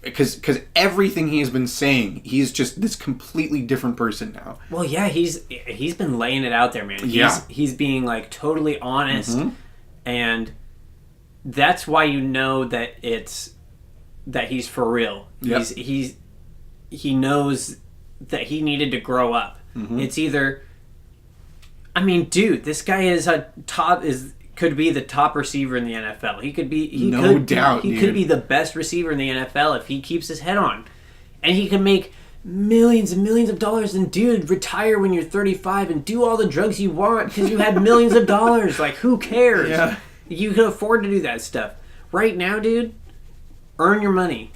because everything he has been saying, he's just this completely different person now. Well, yeah, he's been laying it out there, man. He's being like totally honest, and that's why you know that he's for real. Yep. He knows that he needed to grow up. It's either, I mean, dude, this guy could be the top receiver in the NFL. He could be could be the best receiver in the NFL if he keeps his head on. And he can make millions and millions of dollars, and dude, retire when you're 35 and do all the drugs you want because you had millions of dollars. Like, who cares? Yeah. You can afford to do that stuff. Right now, dude, earn your money.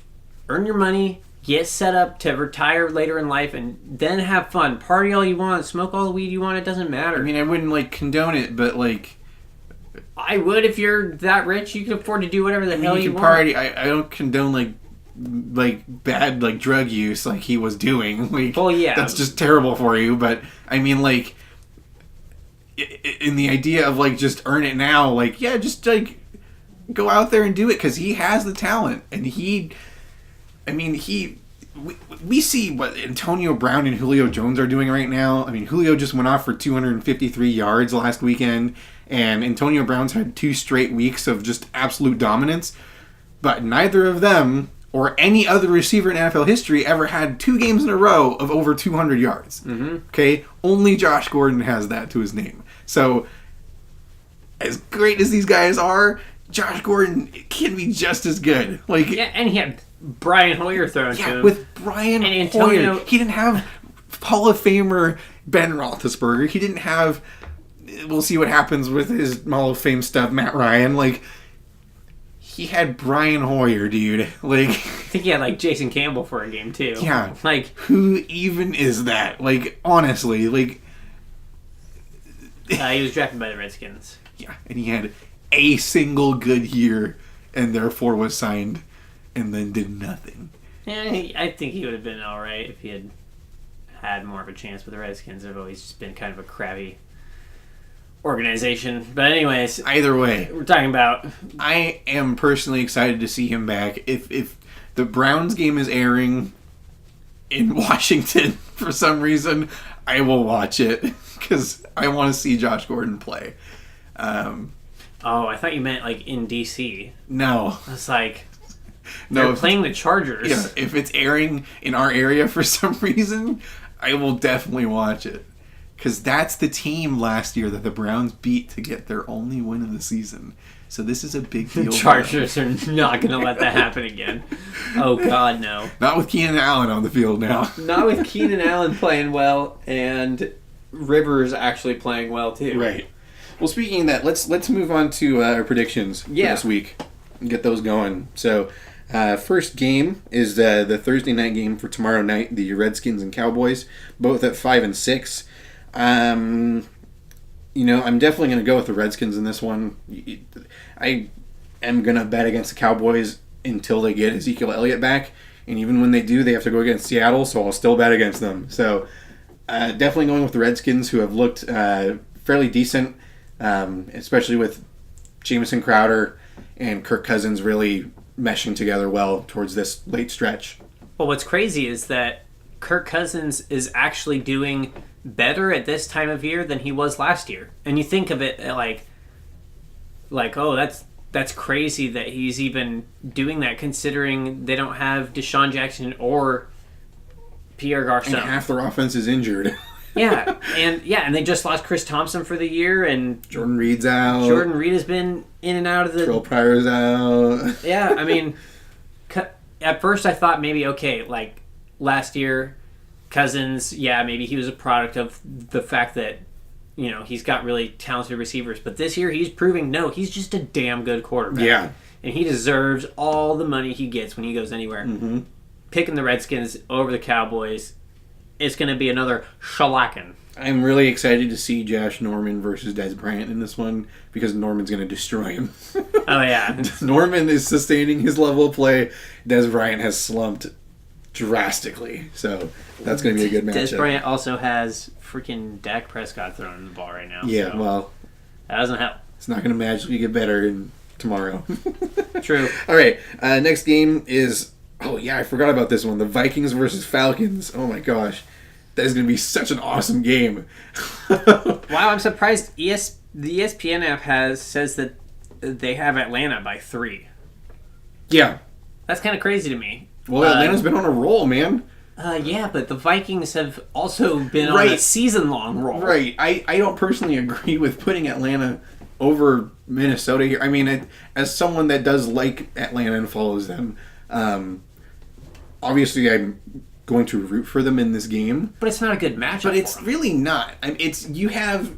Get set up to retire later in life, and then have fun. Party all you want. Smoke all the weed you want. It doesn't matter. I mean, I wouldn't, like, condone it, but, like... I would if you're that rich. You can afford to do whatever the hell you want. Party. I don't condone, like bad, like, drug use like he was doing. Like, well, yeah. That's just terrible for you, but, I mean, like... In the idea of, like, just earn it now, like, yeah, just, like, go out there and do it, because he has the talent, and we see what Antonio Brown and Julio Jones are doing right now. I mean, Julio just went off for 253 yards last weekend, and Antonio Brown's had 2 straight weeks of just absolute dominance, but neither of them, or any other receiver in NFL history, ever had 2 games in a row of over 200 yards. Okay? Only Josh Gordon has that to his name. So, as great as these guys are, Josh Gordon can be just as good. Like, yeah, and he had Brian Hoyer thrown to him. With Brian and Antonio, Hoyer. He didn't have Hall of Famer Ben Roethlisberger. He didn't have... We'll see what happens with his Hall of Fame stuff, Matt Ryan. Like, he had Brian Hoyer, dude. Like, I think he had, like, Jason Campbell for a game, too. Yeah. Like, who even is that? Like, honestly, like... he was drafted by the Redskins. Yeah, and he had a single good year, and therefore was signed, and then did nothing. Yeah, I think he would have been all right if he had more of a chance. But the Redskins have always just been kind of a crabby organization. But anyways, either way, we're talking about... I am personally excited to see him back. If the Browns game is airing in Washington for some reason, I will watch it because I want to see Josh Gordon play. I thought you meant like in DC. No. I was like, no, they're playing the Chargers. Yeah, if it's airing in our area for some reason, I will definitely watch it. Because that's the team last year that the Browns beat to get their only win of the season. So this is a big deal. The Chargers are not going to let that happen again. Oh, God, no. Not with Keenan Allen on the field now. Not with Keenan Allen playing well and Rivers actually playing well, too. Right. Well, speaking of that, let's move on to our predictions for this week and get those going. So, first game is the Thursday night game for tomorrow night, the Redskins and Cowboys, both at 5 and 6. I'm definitely going to go with the Redskins in this one. I am going to bet against the Cowboys until they get Ezekiel Elliott back. And even when they do, they have to go against Seattle, so I'll still bet against them. So definitely going with the Redskins, who have looked fairly decent, especially with Jamison Crowder and Kirk Cousins really meshing together well towards this late stretch. Well, what's crazy is that Kirk Cousins is actually doing better at this time of year than he was last year. And you think of it like oh, that's crazy that he's even doing that, considering they don't have Deshaun Jackson or Pierre Garçon. And half their offense is injured. and they just lost Chris Thompson for the year, and Jordan Reed's out. Jordan Reed has been in and out of the... Terrell Pryor's out. Yeah, I mean, at first I thought maybe, okay, like last year, Cousins, maybe he was a product of the fact that, he's got really talented receivers. But this year he's proving, no, he's just a damn good quarterback. Yeah. And he deserves all the money he gets when he goes anywhere. Mm-hmm. Picking the Redskins over the Cowboys, it's going to be another shellacking. I'm really excited to see Josh Norman versus Des Bryant in this one, because Norman's going to destroy him. Oh, yeah. Norman is sustaining his level of play. Des Bryant has slumped drastically. So that's going to be a good matchup. Des Bryant also has freaking Dak Prescott throwing the ball right now. Yeah, so well, that doesn't help. It's not going to magically get better tomorrow. True. All right, next game is... Oh, yeah, I forgot about this one. The Vikings versus Falcons. Oh, my gosh. That is going to be such an awesome game. Wow, I'm surprised. The ESPN app says that they have Atlanta by 3. Yeah. That's kind of crazy to me. Well, Atlanta's been on a roll, man. Yeah, but the Vikings have also been on a season-long roll. Right. I don't personally agree with putting Atlanta over Minnesota here. I mean, as someone that does like Atlanta and follows them, obviously I'm going to root for them in this game. But it's not a good matchup. But it's really not. I mean, you have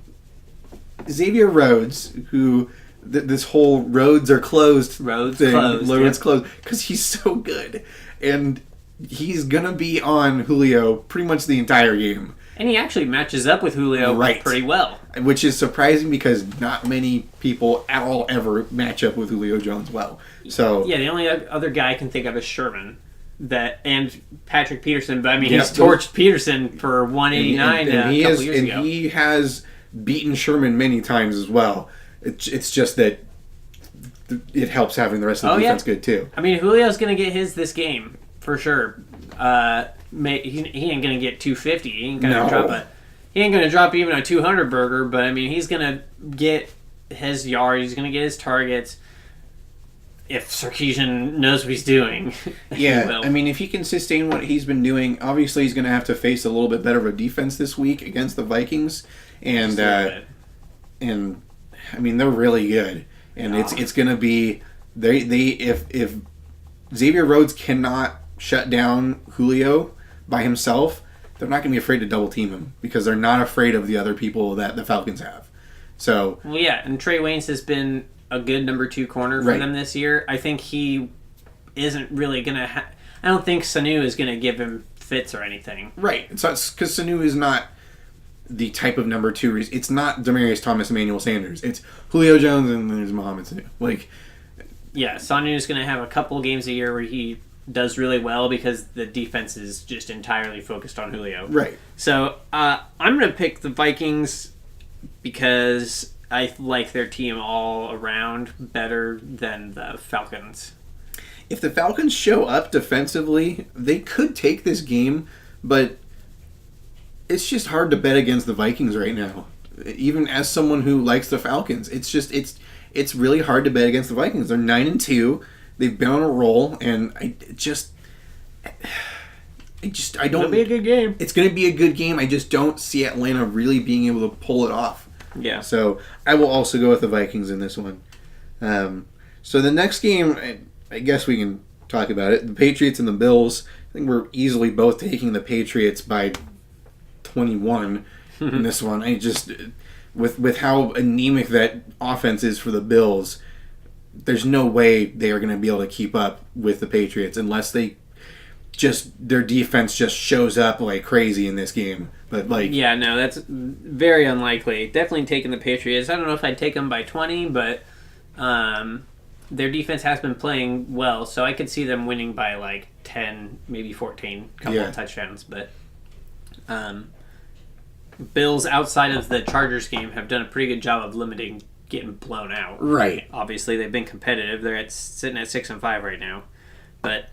Xavier Rhodes, who this whole roads are closed Roads thing. closed. Closed, because he's so good. And he's going to be on Julio pretty much the entire game. And he actually matches up with Julio pretty well. Which is surprising, because not many people at all ever match up with Julio Jones well. So yeah, the only other guy I can think of is Sherman. And Patrick Peterson, but I mean, he's torched Peterson for 189 a couple years ago. And he has beaten Sherman many times as well. It's just that it helps having the rest of the defense good too. I mean, Julio's going to get his this game for sure. He ain't going to get 250. He ain't going to drop even a 200 burger. But I mean, he's going to get his yard. He's going to get his targets. If Sarkisian knows what he's doing. Yeah, I mean, if he can sustain what he's been doing, obviously he's going to have to face a little bit better of a defense this week against the Vikings. And I mean, they're really good. and it's going to be if Xavier Rhodes cannot shut down Julio by himself, they're not going to be afraid to double team him because they're not afraid of the other people that the Falcons have. So well, yeah, and Trey Waynes has been a good number 2 corner for them this year. I think he isn't really going to. I don't think Sanu is going to give him fits or anything. Right. So it's because Sanu is not the type of number 2. It's not Demaryius Thomas, Emmanuel Sanders. It's Julio Jones and there's Mohamed Sanu. Yeah, Sanu is going to have a couple games a year where he does really well because the defense is just entirely focused on Julio. Right. So I'm going to pick the Vikings because I like their team all around better than the Falcons. If the Falcons show up defensively, they could take this game, but it's just hard to bet against the Vikings right now. Even as someone who likes the Falcons, it's really hard to bet against the Vikings. They're 9-2. They've been on a roll, and I don't. It'll be a good game. It's going to be a good game. I just don't see Atlanta really being able to pull it off. Yeah. So I will also go with the Vikings in this one. So the next game, I guess we can talk about it. The Patriots and the Bills. I think we're easily both taking the Patriots by 21 in this one. I just with how anemic that offense is for the Bills, there's no way they are going to be able to keep up with the Patriots unless their defense just shows up like crazy in this game. But yeah, no, that's very unlikely. Definitely taking the Patriots. I don't know if I'd take them by 20, but their defense has been playing well, so I could see them winning by like 10, maybe 14, couple of touchdowns. But Bills, outside of the Chargers game, have done a pretty good job of limiting getting blown out. Right. Obviously, they've been competitive. They're sitting at 6-5 right now. But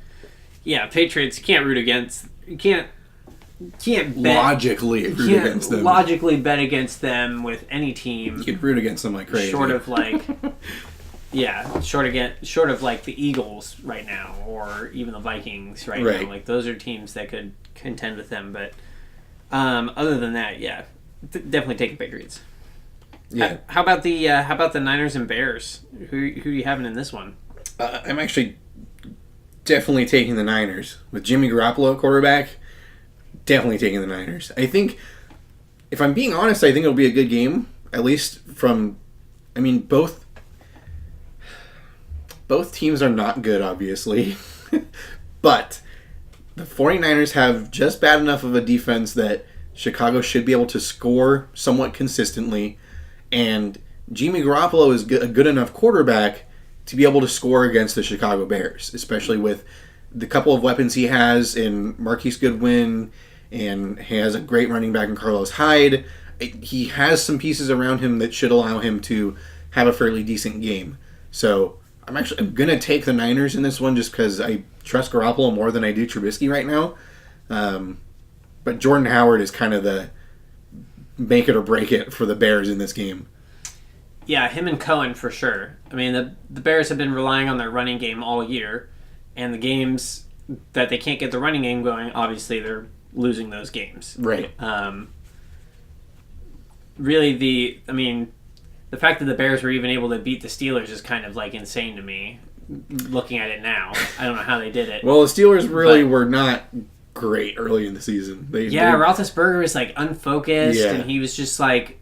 yeah, Patriots, you can't root against. You can't bet, logically root against them. Logically bet against them with any team. You could root against them like crazy. Short of like, short of like the Eagles right now, or even the Vikings right now. Like those are teams that could contend with them. But other than that, yeah, definitely taking Patriots. Yeah. How about the Niners and Bears? Who are you having in this one? I'm actually definitely taking the Niners with Jimmy Garoppolo at quarterback. Definitely taking the Niners. I think, if I'm being honest, I think it'll be a good game. At least from, I mean, both teams are not good, obviously, but the 49ers have just bad enough of a defense that Chicago should be able to score somewhat consistently. And Jimmy Garoppolo is a good enough quarterback to be able to score against the Chicago Bears, especially with the couple of weapons he has in Marquise Goodwin, and he has a great running back in Carlos Hyde. He has some pieces around him that should allow him to have a fairly decent game. So I'm going to take the Niners in this one just because I trust Garoppolo more than I do Trubisky right now. But Jordan Howard is kind of the make it or break it for the Bears in this game. Yeah, him and Cohen for sure. I mean, the Bears have been relying on their running game all year, and the games that they can't get the running game going, obviously they're losing those games. Right. Really, the fact that the Bears were even able to beat the Steelers is kind of like insane to me, looking at it now. I don't know how they did it. Well, the Steelers really were not great early in the season. Roethlisberger was like unfocused, and he was just like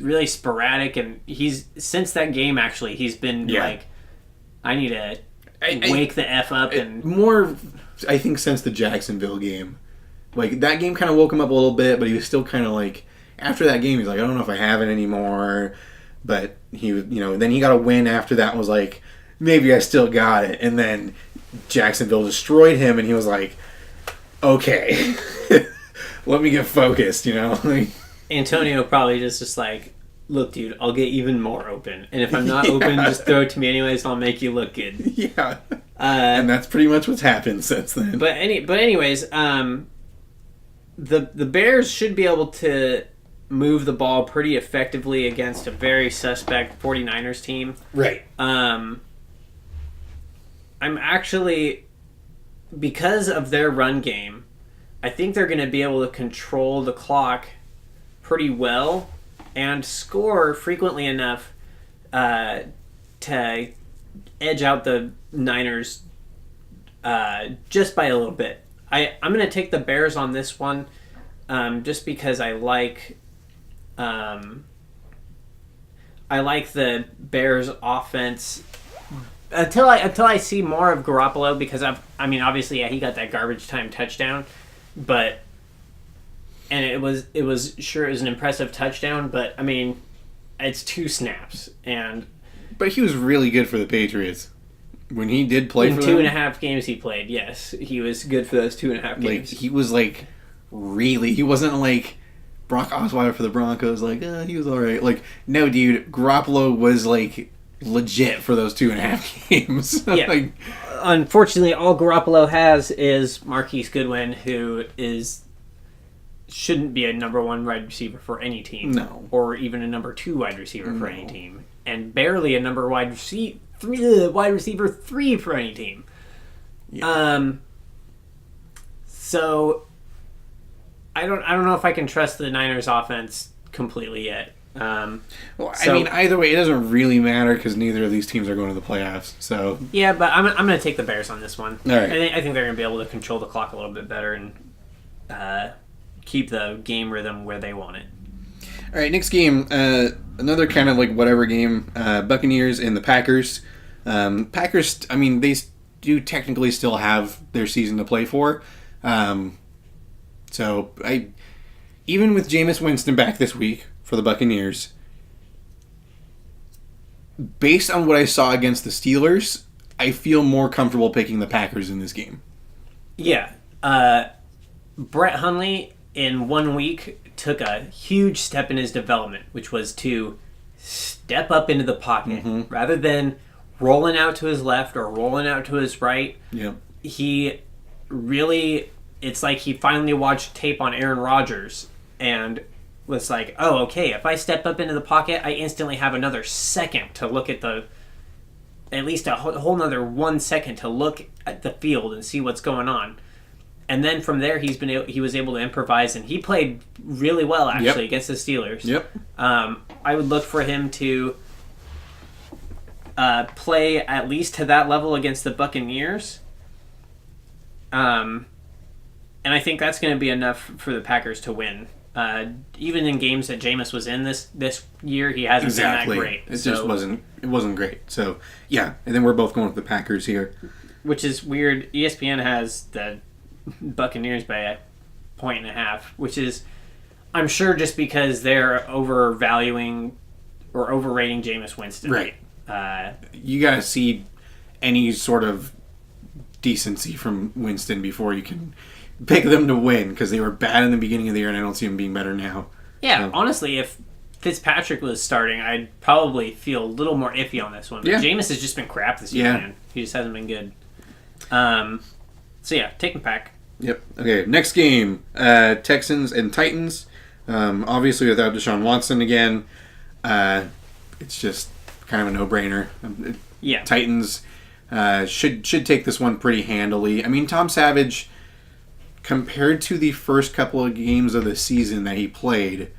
really sporadic, and since that game actually he's been like, I need to wake the F up. And more, I think, since the Jacksonville game. Like, that game kind of woke him up a little bit, but he was still kind of like, after that game he's like, I don't know if I have it anymore. But he, then he got a win after that and was like, maybe I still got it. And then Jacksonville destroyed him, and he was like, okay, let me get focused, Antonio probably just like, look, dude, I'll get even more open. And if I'm not open, just throw it to me anyways, I'll make you look good. Yeah. And that's pretty much what's happened since then. But anyways, the Bears should be able to move the ball pretty effectively against a very suspect 49ers team. Right. I'm actually, because of their run game, I think they're going to be able to control the clock pretty well and score frequently enough to edge out the Niners just by a little bit. I'm going to take the Bears on this one, just because I like the Bears offense until I see more of Garoppolo, because obviously he got that garbage time touchdown, and it was an impressive touchdown, but it's 2 snaps, but he was really good for the Patriots when he did play for them. 2.5 games he played. Yes, he was good for those 2.5 games. He was he wasn't like Brock Osweiler for the Broncos. He was all right. No, dude, Garoppolo was legit for those 2.5 games. Yeah. Unfortunately, all Garoppolo has is Marquise Goodwin, who shouldn't be a number 1 wide receiver for any team. No. Or even a number 2 wide receiver for any team. And barely a number wide receiver 3 for any team. Yeah. So I don't know if I can trust the Niners offense completely yet. Either way, it doesn't really matter because neither of these teams are going to the playoffs. So yeah, but I'm going to take the Bears on this one. All right. I think they're going to be able to control the clock a little bit better and keep the game rhythm where they want it. All right, next game, another kind of whatever game. Buccaneers and the Packers. Packers, they do technically still have their season to play for. So even with Jameis Winston back this week for the Buccaneers, based on what I saw against the Steelers, I feel more comfortable picking the Packers in this game. Yeah. Brett Hundley in 1 week took a huge step in his development, which was to step up into the pocket rather than rolling out to his left or rolling out to his right. Yep. He really, it's like he finally watched tape on Aaron Rodgers and was like, oh, okay, if I step up into the pocket, I instantly have another second to look at at least a whole nother 1 second to look at the field and see what's going on. And then from there, he was able to improvise, and he played really well, actually, against the Steelers. Yep. I would look for him to play at least to that level against the Buccaneers. And I think that's going to be enough for the Packers to win. Even in games that Jameis was in this year, he hasn't been that great. Just wasn't great. So, yeah. And then we're both going with the Packers here. Which is weird. ESPN has the Buccaneers by 1.5 points, which is, I'm sure, just because they're overvaluing or overrating Jameis Winston. Right. You got to see any sort of decency from Winston before you can pick them to win, because they were bad in the beginning of the year, and I don't see them being better now. Yeah, honestly, if Fitzpatrick was starting, I'd probably feel a little more iffy on this one. But Jameis has just been crap this year, man. He just hasn't been good. So yeah, take them back. Yep. Okay, next game, Texans and Titans. Obviously without Deshaun Watson again, it's just kind of a no-brainer. Yeah. Titans should take this one pretty handily. Tom Savage, compared to the first couple of games of the season that he played,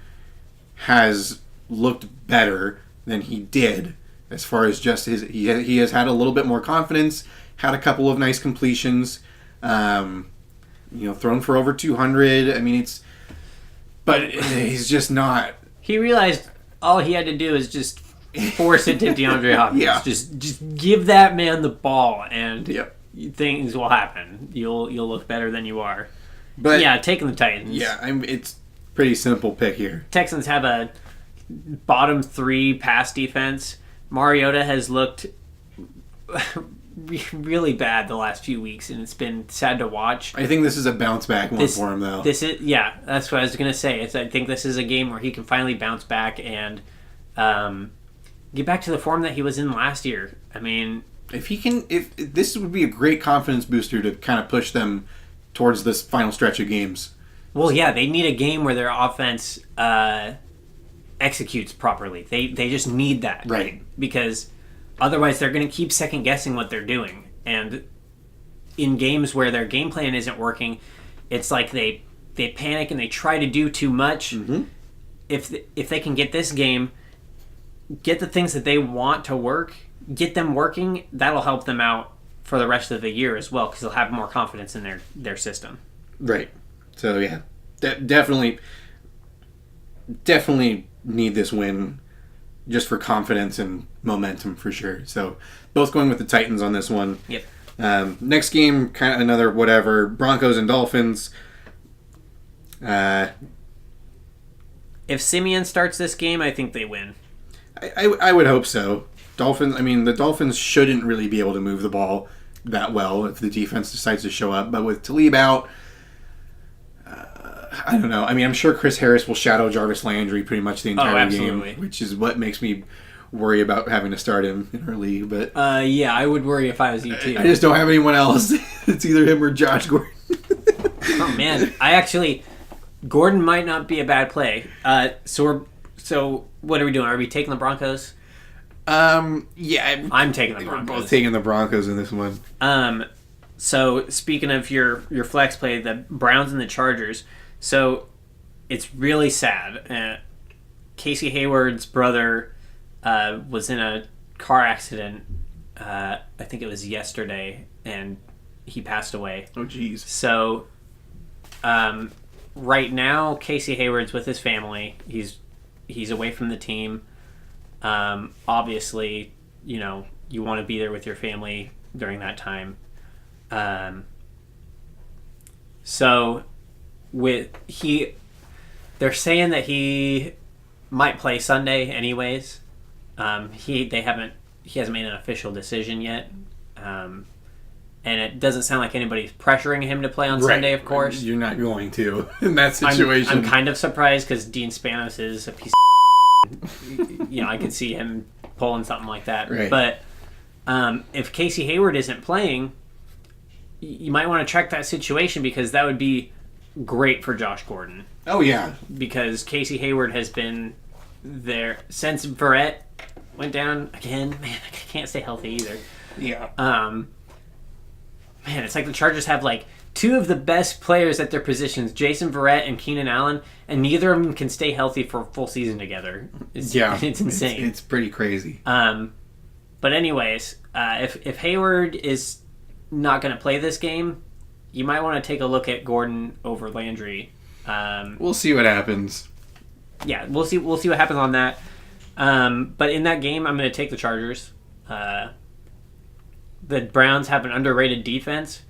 has looked better than he did as far as just he has had a little bit more confidence, had a couple of nice completions, thrown for over 200. But he's just not. He realized all he had to do is just force it to DeAndre Hopkins. Yeah. Just give that man the ball, and things will happen. You'll look better than you are. But yeah, taking the Titans. Yeah, it's pretty simple pick here. Texans have a bottom 3 pass defense. Mariota has looked really bad the last few weeks, and it's been sad to watch. I think this is a bounce back one for him, though. That's what I was going to say. I think this is a game where he can finally bounce back and get back to the form that he was in last year. If this would be a great confidence booster to kind of push them towards this final stretch of games. Well, yeah, they need a game where their offense executes properly. They just need that. Right. Because otherwise they're going to keep second-guessing what they're doing. And in games where their game plan isn't working, it's like they panic and they try to do too much. Mm-hmm. If they can get this game, get the things that they want to work, get them working, that'll help them out for the rest of the year as well, because they'll have more confidence in their system. Right. So, yeah. Definitely need this win just for confidence and momentum for sure. So, both going with the Titans on this one. Yep. Next game, kind of another whatever. Broncos and Dolphins. If Simeon starts this game, I think they win. I would hope so. The Dolphins shouldn't really be able to move the ball that well if the defense decides to show up. But with Talib out, I don't know. I mean, I'm sure Chris Harris will shadow Jarvis Landry pretty much the entire game, which is what makes me worry about having to start him in our league. But yeah, I would worry if I was you too. I just don't have anyone else. It's either him or Josh Gordon. Oh man, Gordon might not be a bad play. So what are we doing? Are we taking the Broncos? Yeah, I'm taking the Broncos. We're both taking the Broncos in this one. So speaking of your flex play, the Browns and the Chargers. So it's really sad. Casey Hayward's brother was in a car accident. I think it was yesterday, and he passed away. Oh, jeez. So, right now, Casey Hayward's with his family. He's away from the team. Obviously, you want to be there with your family during that time. So, they're saying that he might play Sunday anyways. He hasn't made an official decision yet. And it doesn't sound like anybody's pressuring him to play on Sunday, of course. You're not going to in that situation. I'm kind of surprised because Dean Spanos is a piece of I could see him pulling something like that. Right. But if Casey Hayward isn't playing, you might want to check that situation, because that would be great for Josh Gordon. Oh, yeah. Because Casey Hayward has been there since Verrett went down again. Man, I can't stay healthy either. Yeah. Man, it's like the Chargers have like two of the best players at their positions, Jason Verrett and Keenan Allen, and neither of them can stay healthy for a full season together. It's insane. It's pretty crazy. But anyways, if Hayward is not going to play this game, you might want to take a look at Gordon over Landry. We'll see what happens. Yeah, we'll see what happens on that. But in that game, I'm going to take the Chargers. The Browns have an underrated defense,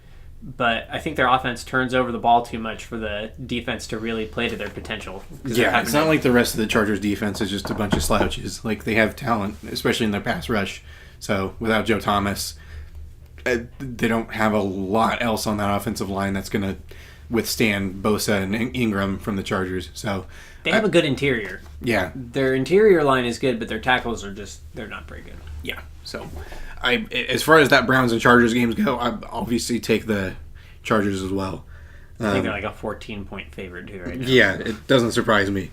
but I think their offense turns over the ball too much for the defense to really play to their potential. Yeah, it's not like the rest of the Chargers defense is just a bunch of slouches. Like, they have talent, especially in their pass rush. So without Joe Thomas, they don't have a lot else on that offensive line that's going to withstand Bosa and Ingram from the Chargers. So they have a good interior. Yeah. Their interior line is good, but their tackles are they're not very good. Yeah. So as far as that Browns and Chargers games go, I obviously take the Chargers as well. I think they're like a 14-point favorite too right now. Yeah, it doesn't surprise me.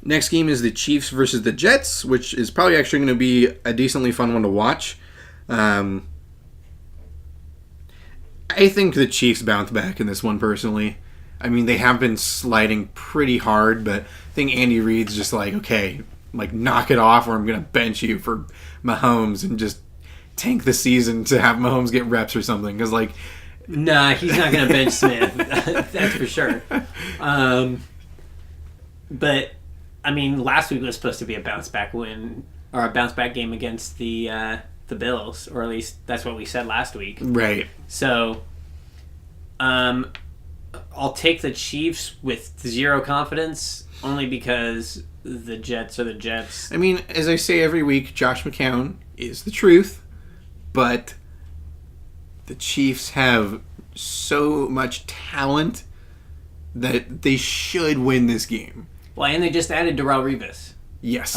Next game is the Chiefs versus the Jets, which is probably actually going to be a decently fun one to watch. I think the Chiefs bounce back in this one, personally. I mean, they have been sliding pretty hard, but I think Andy Reid's just like, okay, like, knock it off, or I'm going to bench you for Mahomes and just tank the season to have Mahomes get reps or something. Because, like... Nah, he's not going to bench Smith. That's for sure. But, I mean, last week was supposed to be a bounce-back win, or a bounce-back game against the Bills, or at least that's what we said last week. Right. So, I'll take the Chiefs with zero confidence, only because the Jets are the Jets. I mean, as I say every week, Josh McCown is the truth, but the Chiefs have so much talent that they should win this game. Well, and they just added Darrelle Revis. Yes.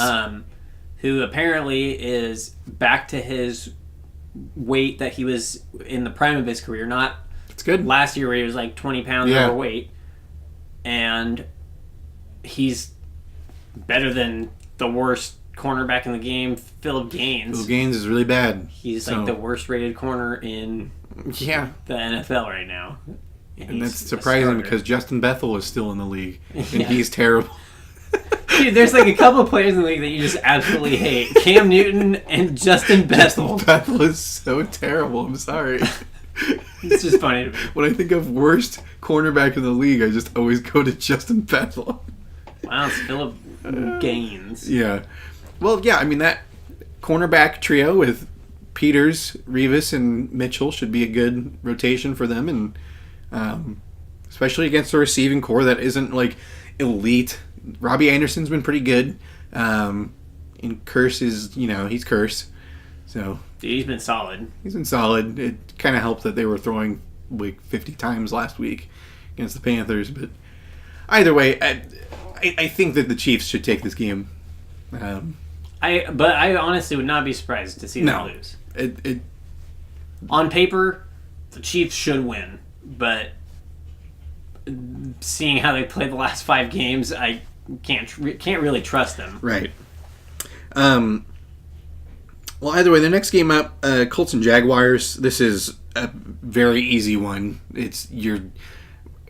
Who apparently is back to his weight that he was in the prime of his career. Not That's good. Last year where he was like 20 pounds overweight. And he's better than the worst cornerback in the game, Philip Gaines. Philip Gaines is really bad. He's like the worst rated corner in the NFL right now. And that's surprising because Justin Bethel is still in the league. And he's terrible. Dude, there's like a couple of players in the league that you just absolutely hate. Cam Newton and Justin Bethel. Bethel is so terrible. I'm sorry. It's just funny to me. When I think of worst cornerback in the league, I just always go to Justin Bethel. Wow, it's Philip Gaines. Yeah. Well, yeah, I mean, that cornerback trio with Peters, Revis, and Mitchell should be a good rotation for them, and especially against a receiving core that isn't, like, elite. Robbie Anderson's been pretty good. And Curse is, he's Curse. So Dude, he's been solid. He's been solid. It kind of helped that they were throwing like 50 times last week against the Panthers. But either way, I think that the Chiefs should take this game. I honestly would not be surprised to see them lose. On paper, the Chiefs should win, but seeing how they played the last 5 games, I can't really trust them. Right. Well, either way, the next game up, Colts and Jaguars. This is a very easy one.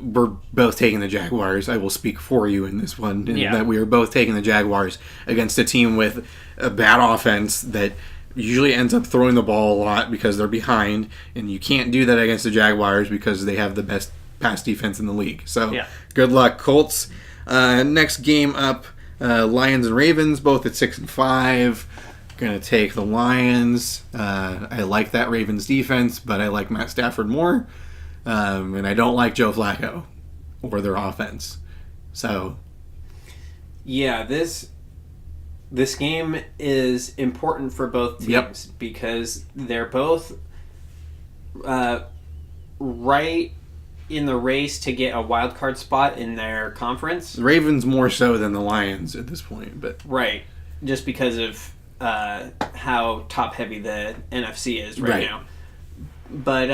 We're both taking the Jaguars. I will speak for you in this one. That we are both taking the Jaguars against a team with a bad offense that usually ends up throwing the ball a lot because they're behind, and you can't do that against the Jaguars because they have the best pass defense in the league. So, Good luck, Colts. Next game up, Lions and Ravens, both at 6-5. Going to take the Lions. I like that Ravens defense, but I like Matt Stafford more. And I don't like Joe Flacco or their offense. So, yeah, this game is important for both teams because they're both right in the race to get a wild card spot in their conference. The Ravens more so than the Lions at this point, but right, just because of how top heavy the NFC is right now. But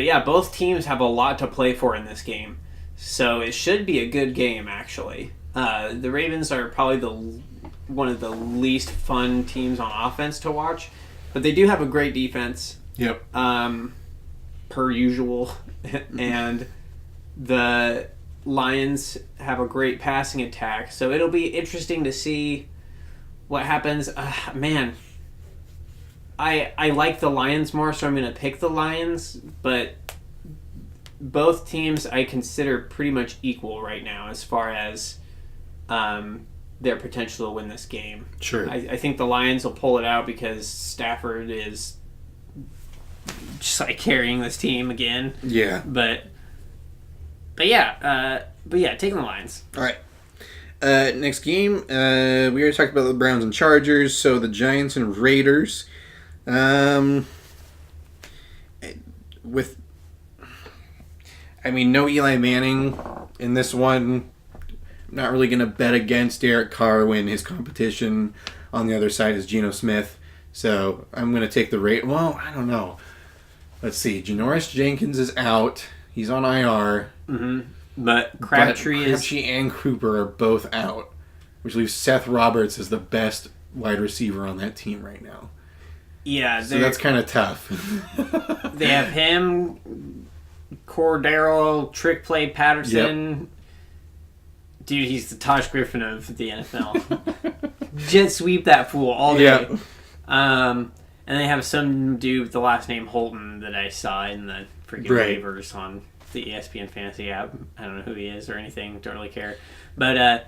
yeah, both teams have a lot to play for in this game, so it should be a good game. Actually, the Ravens are probably one of the least fun teams on offense to watch, but they do have a great defense. Yep. Per usual, and the Lions have a great passing attack, so it'll be interesting to see what happens. Man, I like the Lions more, so I'm going to pick the Lions, but both teams I consider pretty much equal right now as far as their potential to win this game. Sure. I think the Lions will pull it out because Stafford is just like carrying this team again. Yeah. But yeah, taking the Lions. All right. Next game, we already talked about the Browns and Chargers, so the Giants and Raiders. No Eli Manning in this one. I'm not really going to bet against Derek Carr when his competition on the other side is Geno Smith. So I'm going to take the Raiders. Well, I don't know. Let's see. Janoris Jenkins is out. He's on IR. Mm-hmm. But Crabtree and Cooper are both out, which leaves Seth Roberts as the best wide receiver on that team right now. Yeah. So that's kind of tough. They have him, Cordero, Trick Play Patterson. Yep. Dude, he's the Taj Griffin of the NFL. Jet sweep that fool all day. Yep. And they have some dude with the last name Holton that I saw in the freaking waivers on the ESPN Fantasy app. I don't know who he is or anything. Don't really care. But,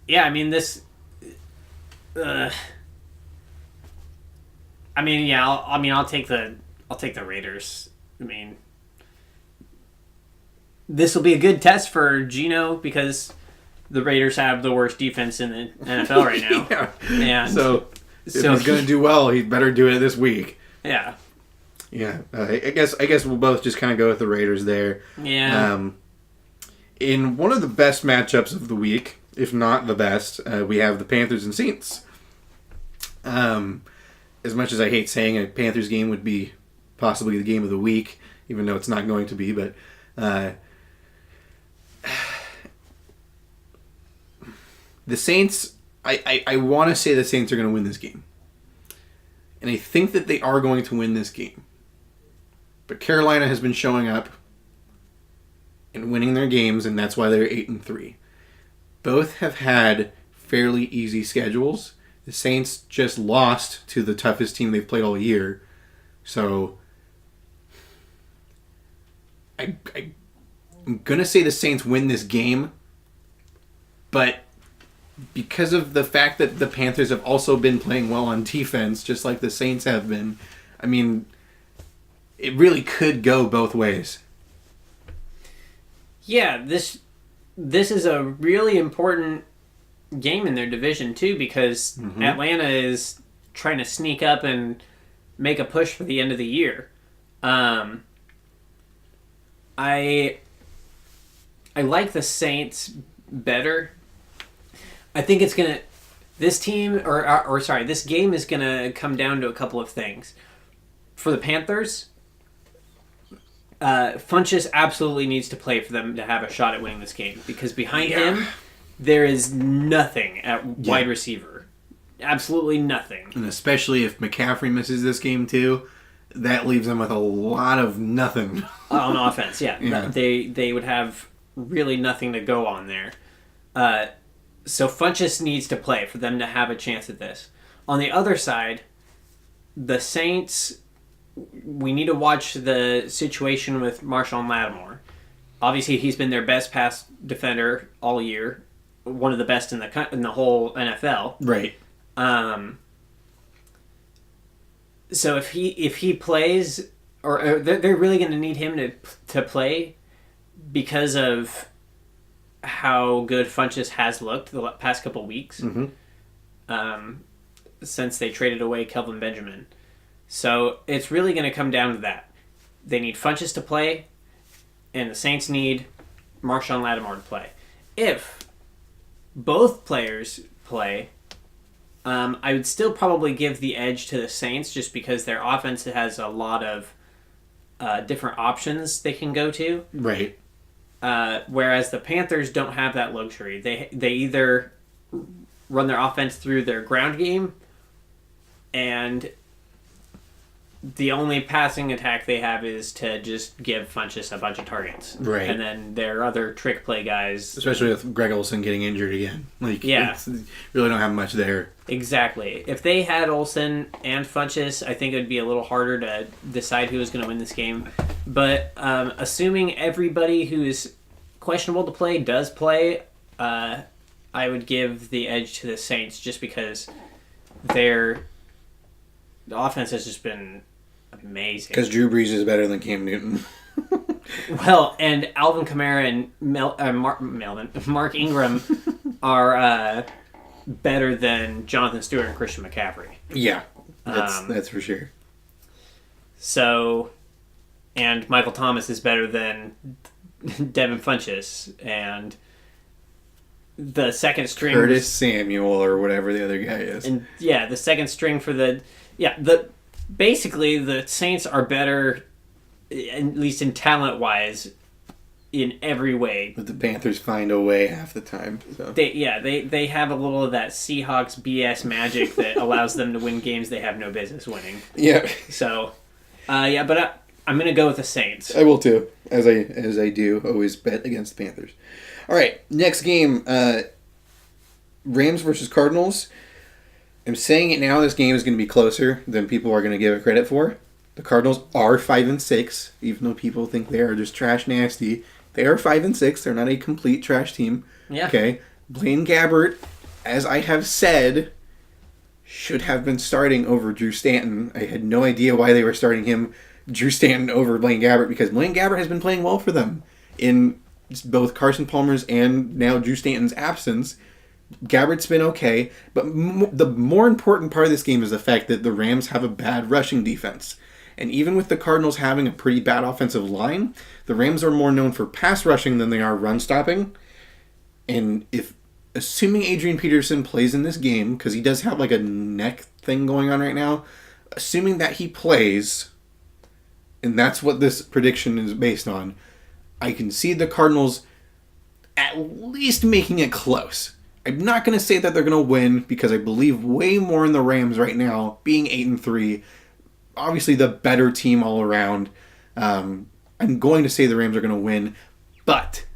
yeah, I mean, this... I'll take the Raiders. I mean, this will be a good test for Geno because the Raiders have the worst defense in the NFL right now. Yeah. And so if he's going to do well, he better do it this week. Yeah. Yeah. I guess we'll both just kind of go with the Raiders there. Yeah. In one of the best matchups of the week, if not the best, we have the Panthers and Saints. As much as I hate saying a Panthers game would be possibly the game of the week, even though it's not going to be, but the Saints, I want to say the Saints are going to win this game. And I think that they are going to win this game. But Carolina has been showing up and winning their games, and that's why they're 8-3. both have had fairly easy schedules. The Saints just lost to the toughest team they've played all year. So I'm going to say the Saints win this game. But because of the fact that the Panthers have also been playing well on defense, just like the Saints have been, I mean, it really could go both ways. Yeah, this is a really important game in their division too, because Atlanta is trying to sneak up and make a push for the end of the year. I like the Saints better. I think it's gonna. This team, this game is gonna come down to a couple of things. For the Panthers, Funchess absolutely needs to play for them to have a shot at winning this game, because behind him, there is nothing at wide receiver. Absolutely nothing. And especially if McCaffrey misses this game too, that leaves them with a lot of nothing. On offense, yeah. They would have really nothing to go on there. So Funchess needs to play for them to have a chance at this. On the other side, the Saints, we need to watch the situation with Marshawn Lattimore. Obviously, he's been their best pass defender all year, one of the best in the whole NFL. Right. So if he plays, or they're really going to need him to play because of how good Funchess has looked the past couple weeks, since they traded away Kelvin Benjamin. So it's really going to come down to that. They need Funchess to play, and the Saints need Marshawn Lattimore to play. If both players play, I would still probably give the edge to the Saints, just because their offense has a lot of different options they can go to. Right. Whereas the Panthers don't have that luxury. They either run their offense through their ground game, and the only passing attack they have is to just give Funchess a bunch of targets. Right. And then their other trick play guys... Especially with Greg Olsen getting injured again. Really don't have much there. Exactly. If they had Olsen and Funchess, I think it would be a little harder to decide who was going to win this game. But assuming everybody who is questionable to play does play, I would give the edge to the Saints, just because the offense has just been amazing. Because Drew Brees is better than Cam Newton. Well, and Alvin Kamara and Mark Ingram are better than Jonathan Stewart and Christian McCaffrey. Yeah, that's for sure. So, and Michael Thomas is better than Devin Funchess, and the second string... Curtis Samuel or whatever the other guy is. And the second string for basically the Saints are better, at least in talent-wise, in every way. But the Panthers find a way half the time. So. They have a little of that Seahawks BS magic that allows them to win games they have no business winning. Yeah. So, but I'm going to go with the Saints. I will too, as I do always bet against the Panthers. All right, next game, Rams versus Cardinals. I'm saying it now, this game is going to be closer than people are going to give it credit for. The Cardinals are 5-6, even though people think they are just trash nasty. They are 5-6. They're not a complete trash team. Yeah. Okay. Blaine Gabbert, as I have said, should have been starting over Drew Stanton. I had no idea why they were starting him, Drew Stanton, over Blaine Gabbert, because Blaine Gabbert has been playing well for them in both Carson Palmer's and now Drew Stanton's absence. Gabbert's been okay, but the more important part of this game is the fact that the Rams have a bad rushing defense. And even with the Cardinals having a pretty bad offensive line, the Rams are more known for pass rushing than they are run stopping. And assuming Adrian Peterson plays in this game, because he does have like a neck thing going on right now, assuming that he plays, and that's what this prediction is based on, I can see the Cardinals at least making it close. I'm not going to say that they're going to win, because I believe way more in the Rams right now, being 8-3. Obviously the better team all around. I'm going to say the Rams are going to win, but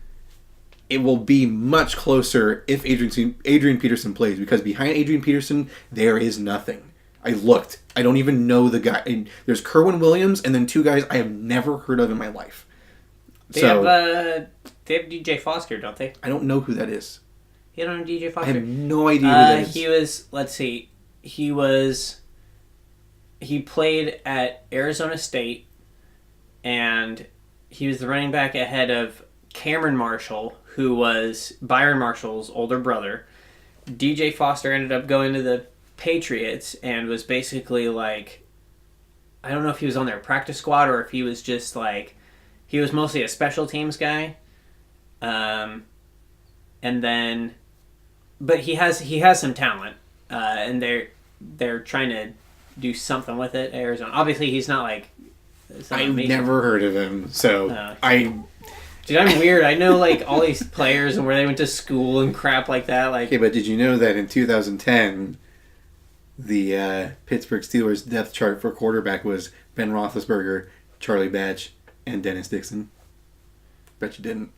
it will be much closer if Adrian Peterson plays, because behind Adrian Peterson, there is nothing. I looked. I don't even know the guy. And there's Kerwin Williams and then two guys I have never heard of in my life. They have DJ Foster, don't they? I don't know who that is. You don't know DJ Foster? I have no idea who that is. He was, let's see, he played at Arizona State, and he was the running back ahead of Cameron Marshall, who was Byron Marshall's older brother. DJ Foster ended up going to the Patriots and was basically like, I don't know if he was on their practice squad or if he was just like, he was mostly a special teams guy. And then, but he has some talent, and they're trying to do something with it. Arizona, obviously, he's not like. I've never heard of him, so Dude, I'm weird. I know like all these players and where they went to school and crap like that. Like, okay, but did you know that in 2010, the Pittsburgh Steelers depth chart for quarterback was Ben Roethlisberger, Charlie Batch, and Dennis Dixon? Bet you didn't.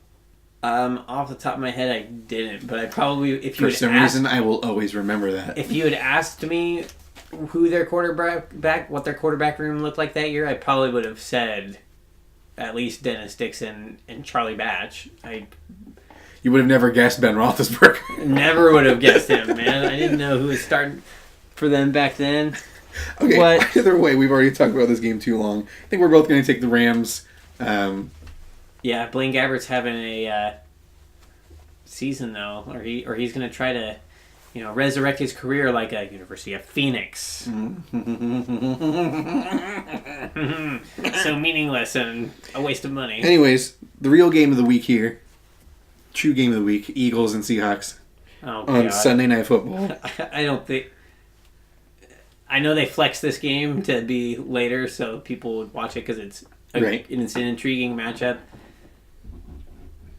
Off the top of my head, I didn't, but I probably, if you for some reason, I will always remember that. If you had asked me who their what their quarterback room looked like that year, I probably would have said at least Dennis Dixon and Charlie Batch. You would have never guessed Ben Roethlisberger. Never would have guessed him, man. I didn't know who was starting for them back then. Okay, either way, we've already talked about this game too long. I think we're both going to take the Rams. Yeah, Blaine Gabbert's having a season though, or he's going to try to, resurrect his career like a University of Phoenix. So meaningless and a waste of money. Anyways, the real game of the week here, true game of the week: Eagles and Seahawks on Sunday Night Football. I don't think. I know they flexed this game to be later, so people would watch it because it's an intriguing matchup.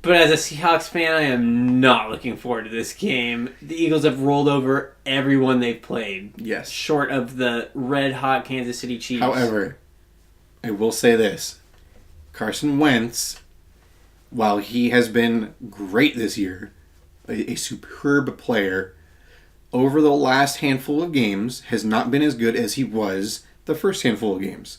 But as a Seahawks fan, I am not looking forward to this game. The Eagles have rolled over everyone they've played. Yes. Short of the red-hot Kansas City Chiefs. However, I will say this. Carson Wentz, while he has been great this year, a superb player, over the last handful of games has not been as good as he was the first handful of games.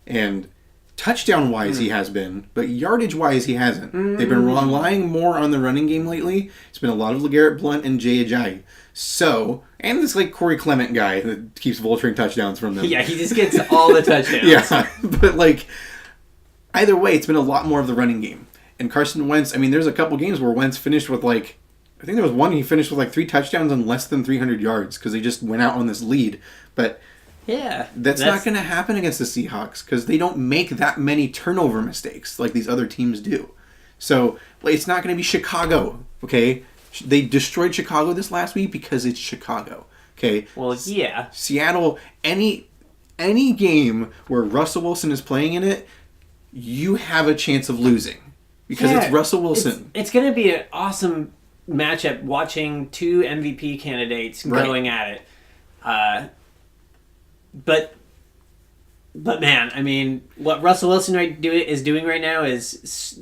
And touchdown-wise, he has been, but yardage-wise, he hasn't. They've been relying more on the running game lately. It's been a lot of LeGarrette Blount and Jay Ajayi. So, and this Corey Clement guy that keeps vulturing touchdowns from them. Yeah, he just gets all the touchdowns. Yeah, but either way, it's been a lot more of the running game. And Carson Wentz, there's a couple games where Wentz finished with I think there was one he finished with 3 touchdowns and less than 300 yards because they just went out on this lead. But yeah, that's not going to happen against the Seahawks because they don't make that many turnover mistakes like these other teams do. So it's not going to be Chicago, okay? They destroyed Chicago this last week because it's Chicago, okay? Well, yeah. Seattle, any game where Russell Wilson is playing in it, you have a chance of losing because it's Russell Wilson. It's going to be an awesome matchup watching two MVP candidates going at it. But man, what Russell Wilson is doing right now is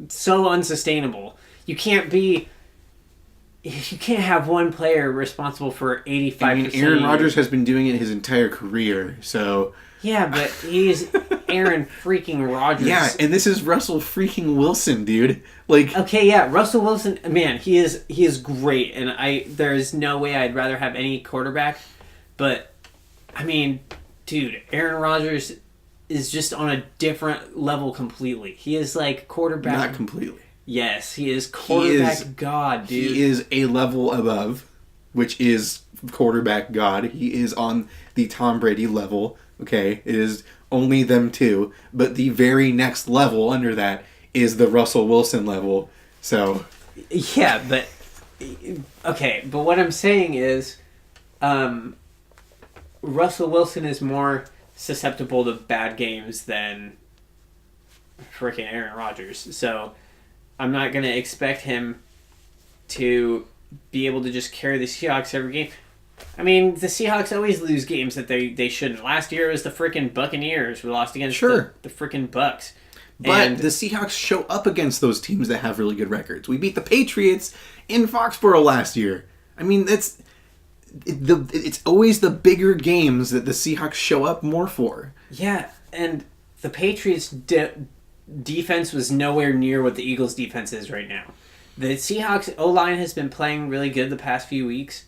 so unsustainable. You can't have one player responsible for 85%. Aaron Rodgers has been doing it his entire career, so... Yeah, but he's Aaron freaking Rodgers. Yeah, and this is Russell freaking Wilson, dude. Okay, yeah, Russell Wilson, man, he is great, and there's no way I'd rather have any quarterback, but... dude, Aaron Rodgers is just on a different level completely. He is quarterback... Not completely. Yes, he is quarterback god, dude. He is a level above, which is quarterback god. He is on the Tom Brady level, okay? It is only them two. But the very next level under that is the Russell Wilson level, so... Yeah, but... Okay, but what I'm saying is... Russell Wilson is more susceptible to bad games than freaking Aaron Rodgers. So I'm not going to expect him to be able to just carry the Seahawks every game. The Seahawks always lose games that they shouldn't. Last year it was the freaking Buccaneers. We lost against the freaking Bucks. But the Seahawks show up against those teams that have really good records. We beat the Patriots in Foxborough last year. I mean, it's always the bigger games that the Seahawks show up more for. Yeah, and the Patriots defense was nowhere near what the Eagles defense is right now. The Seahawks O-line has been playing really good the past few weeks.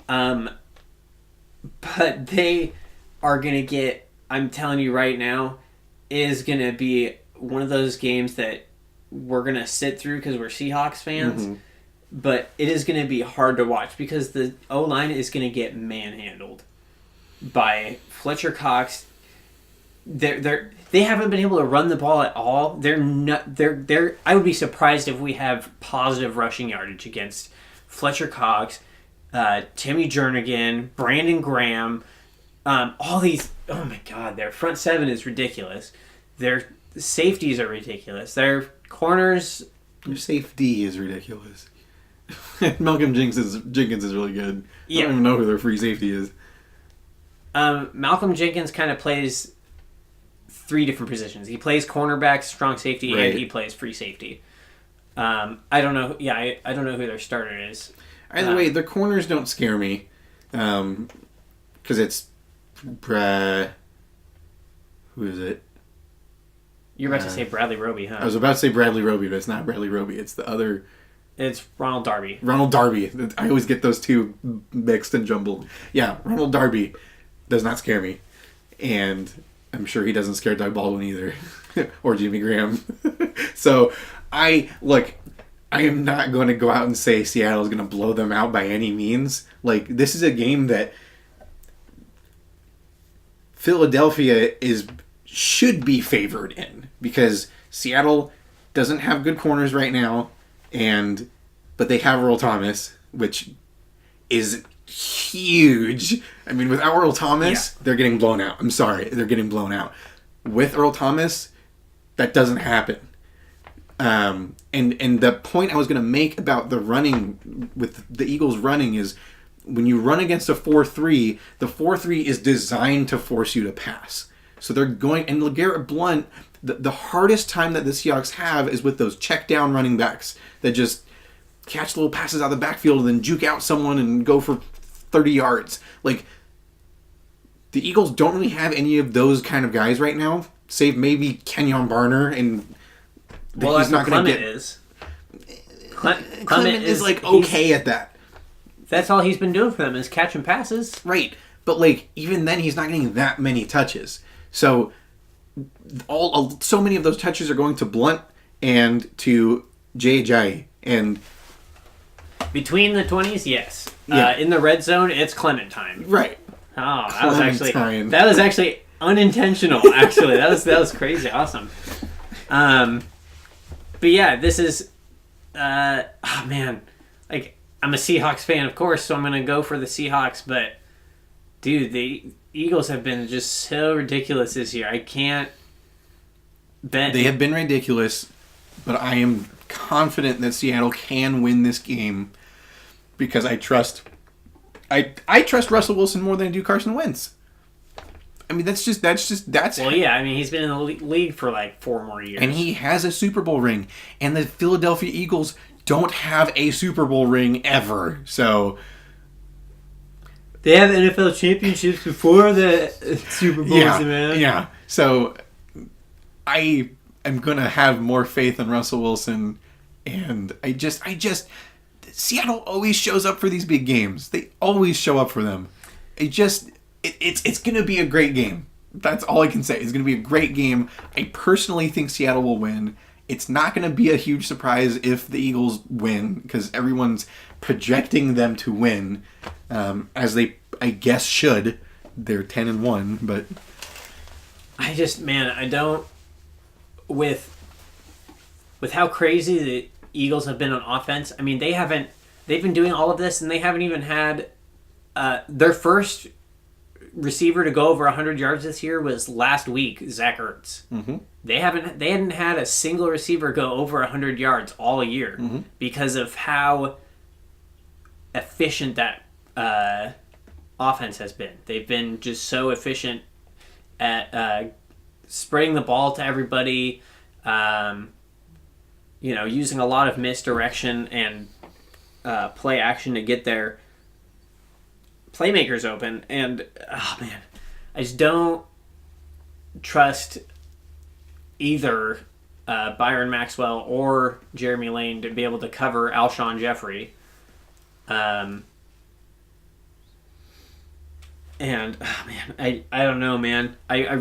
But they are going to get, I'm telling you right now, is going to be one of those games that we're going to sit through because we're Seahawks fans. Mm-hmm. But it is going to be hard to watch because the O-line is going to get manhandled by Fletcher Cox. They haven't been able to run the ball at all. I would be surprised if we have positive rushing yardage against Fletcher Cox, Timmy Jernigan, Brandon Graham, all these. Oh my God, their front seven is ridiculous. Their safeties are ridiculous. Their corners. Their safety is ridiculous. Malcolm Jenkins is really good. Yeah. I don't even know who their free safety is. Malcolm Jenkins kind of plays 3 different positions. He plays cornerback, strong safety, right, and he plays free safety. I don't know. Yeah, I don't know who their starter is. Either way, their corners don't scare me, because it's who is it? You're about to say Bradley Roby, huh? I was about to say Bradley Roby, but it's not Bradley Roby. It's the other. It's Ronald Darby. Ronald Darby. I always get those two mixed and jumbled. Yeah, Ronald Darby does not scare me, and I'm sure he doesn't scare Doug Baldwin either, or Jimmy Graham. So, I am not going to go out and say Seattle is going to blow them out by any means. Like, this is a game that Philadelphia should be favored in, because Seattle doesn't have good corners right now, but they have Earl Thomas, which is huge. I mean, without Earl Thomas, they're getting blown out. I'm sorry, they're getting blown out. With Earl Thomas, that doesn't happen. And the point I was going to make about the running, with the Eagles running, is when you run against a 4-3, the 4-3 is designed to force you to pass. So they're going, and LeGarrette Blount, the hardest time that the Seahawks have is with those check down running backs that just catch little passes out of the backfield and then juke out someone and go for 30 yards. Like, the Eagles don't really have any of those kind of guys right now, save maybe Kenyon Barner, and he's not going to get. Clement is like okay at that. That's all he's been doing for them is catching passes. Right, but like even then he's not getting that many touches. So so many of those touches are going to Blount and to Jay, and between the 20s, yes. Yeah. In the red zone, it's Clementine. Right. Oh, that was actually unintentional. Actually, that was crazy, awesome. But yeah, this is, man, like I'm a Seahawks fan, of course, so I'm gonna go for the Seahawks. But dude, the Eagles have been just so ridiculous this year. I can't bet. They have been ridiculous, but I am confident that Seattle can win this game because I trust Russell Wilson more than I do Carson Wentz. I mean, that's well, yeah. I mean, he's been in the league for like 4 more years, and he has a Super Bowl ring. And the Philadelphia Eagles don't have a Super Bowl ring ever, so they have NFL championships before the Super Bowls, man. Yeah. So I am gonna have more faith in Russell Wilson, and I just Seattle always shows up for these big games. They always show up for them. It's going to be a great game. That's all I can say. It's going to be a great game. I personally think Seattle will win. It's not going to be a huge surprise if the Eagles win, because everyone's projecting them to win, as they, I guess, should. They're 10-1, but I don't. With how crazy the Eagles have been on offense, I mean, they've been doing all of this, and they haven't even had their first receiver to go over 100 yards this year was last week, Zach Ertz. Mm-hmm. They hadn't had a single receiver go over 100 yards all year, mm-hmm, because of how efficient that offense has been. They've been just so efficient at spreading the ball to everybody, Using a lot of misdirection and play action to get their playmakers open. And, oh man, I just don't trust either Byron Maxwell or Jeremy Lane to be able to cover Alshon Jeffrey. And, oh man, I don't know, man. I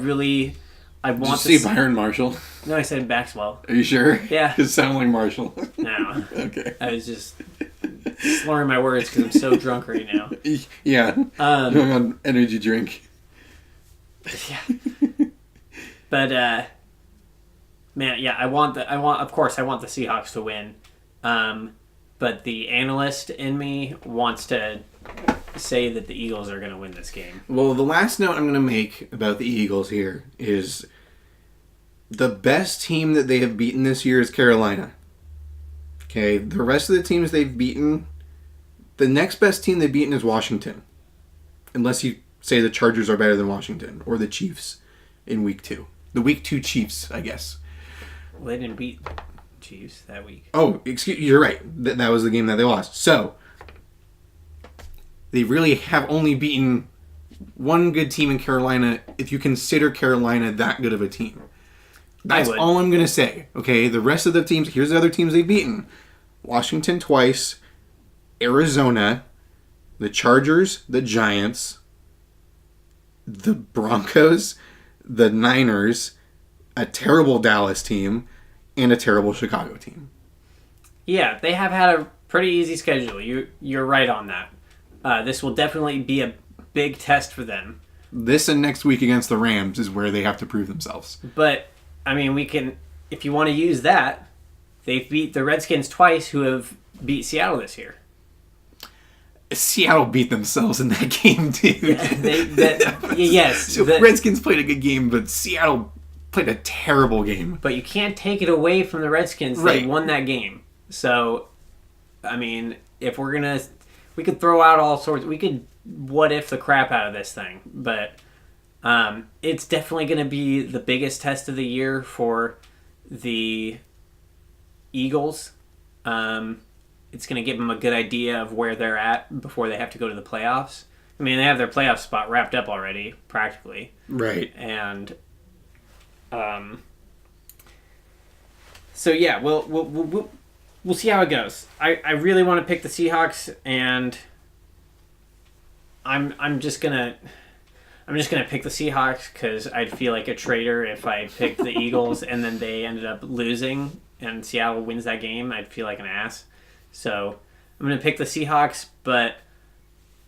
want Did to you see Byron Marshall? No, I said Maxwell. Are you sure? Yeah. It sounded like Marshall. No. Okay. I was just slurring my words because I'm so drunk right now. Yeah. Going on energy drink. Yeah. But man, yeah, I want the Seahawks to win. But the analyst in me wants to say that the Eagles are going to win this game. Well, the last note I'm going to make about the Eagles here is the best team that they have beaten this year is Carolina. Okay, the rest of the teams they've beaten, the next best team they've beaten is Washington. Unless you say the Chargers are better than Washington, or the Chiefs in Week 2. The Week 2 Chiefs, I guess. Well, they didn't beat Chiefs that week. Oh, you're right. That was the game that they lost. So, they really have only beaten one good team in Carolina if you consider Carolina that good of a team. That's all I'm going to say. Okay, the rest of the teams, here's the other teams they've beaten. Washington twice, Arizona, the Chargers, the Giants, the Broncos, the Niners, a terrible Dallas team, and a terrible Chicago team. Yeah, they have had a pretty easy schedule. You're right on that. This will definitely be a big test for them. This and next week against the Rams is where they have to prove themselves. But, I mean, we can, if you want to use that, they've beat the Redskins twice, who have beat Seattle this year. Seattle beat themselves in that game, dude. Yes. So Redskins played a good game, but Seattle played a terrible game. But you can't take it away from the Redskins. Right. They won that game. So, I mean, if we're going to... We could throw out all sorts... We could what-if the crap out of this thing. But it's definitely going to be the biggest test of the year for the Eagles. It's going to give them a good idea of where they're at before they have to go to the playoffs. I mean, they have their playoff spot wrapped up already, practically. Right. And... So yeah, we'll see how it goes. I really want to pick the Seahawks, and I'm just gonna pick the Seahawks because I'd feel like a traitor if I picked the Eagles and then they ended up losing and Seattle wins that game. I'd feel like an ass. So I'm gonna pick the Seahawks, but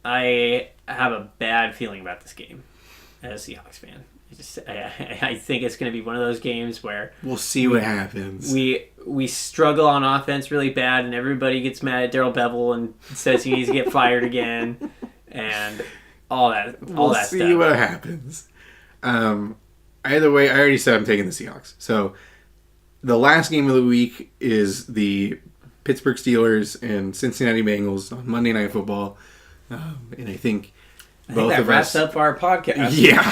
I have a bad feeling about this game as a Seahawks fan. I think it's going to be one of those games where we'll see what happens. We struggle on offense really bad, and everybody gets mad at Darrell Bevell and says he needs to get fired again, and all that stuff. We'll see what happens. Either way, I already said I'm taking the Seahawks. So the last game of the week is the Pittsburgh Steelers and Cincinnati Bengals on Monday Night Football, and I think that wraps up our podcast. Yeah.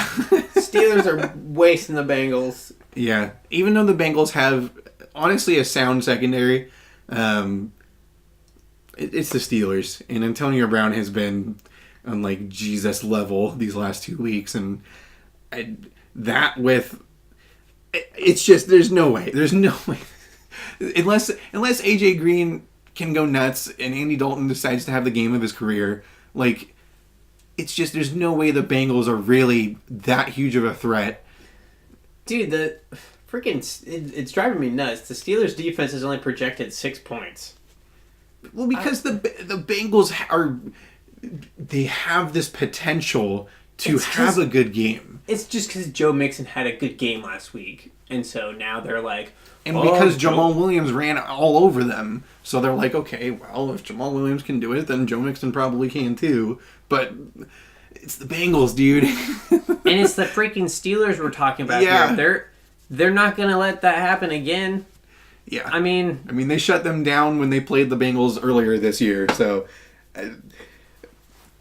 Steelers are wasting the Bengals. Yeah. Even though the Bengals have, honestly, a sound secondary, it's the Steelers. And Antonio Brown has been on, like, Jesus level these last 2 weeks. And it's just, there's no way. There's no way. Unless AJ Green can go nuts and Andy Dalton decides to have the game of his career, like... It's just, there's no way the Bengals are really that huge of a threat. Dude, it's driving me nuts. The Steelers' defense is only projected 6 points. Well, because the Bengals they have this potential to have a good game. It's just because Joe Mixon had a good game last week. And so now they're like... And because Jamal Williams ran all over them. So they're like, okay, well, if Jamal Williams can do it, then Joe Mixon probably can too. But it's the Bengals, dude. And it's the freaking Steelers we're talking about here. They're not going to let that happen again. Yeah. I mean, they shut them down when they played the Bengals earlier this year. So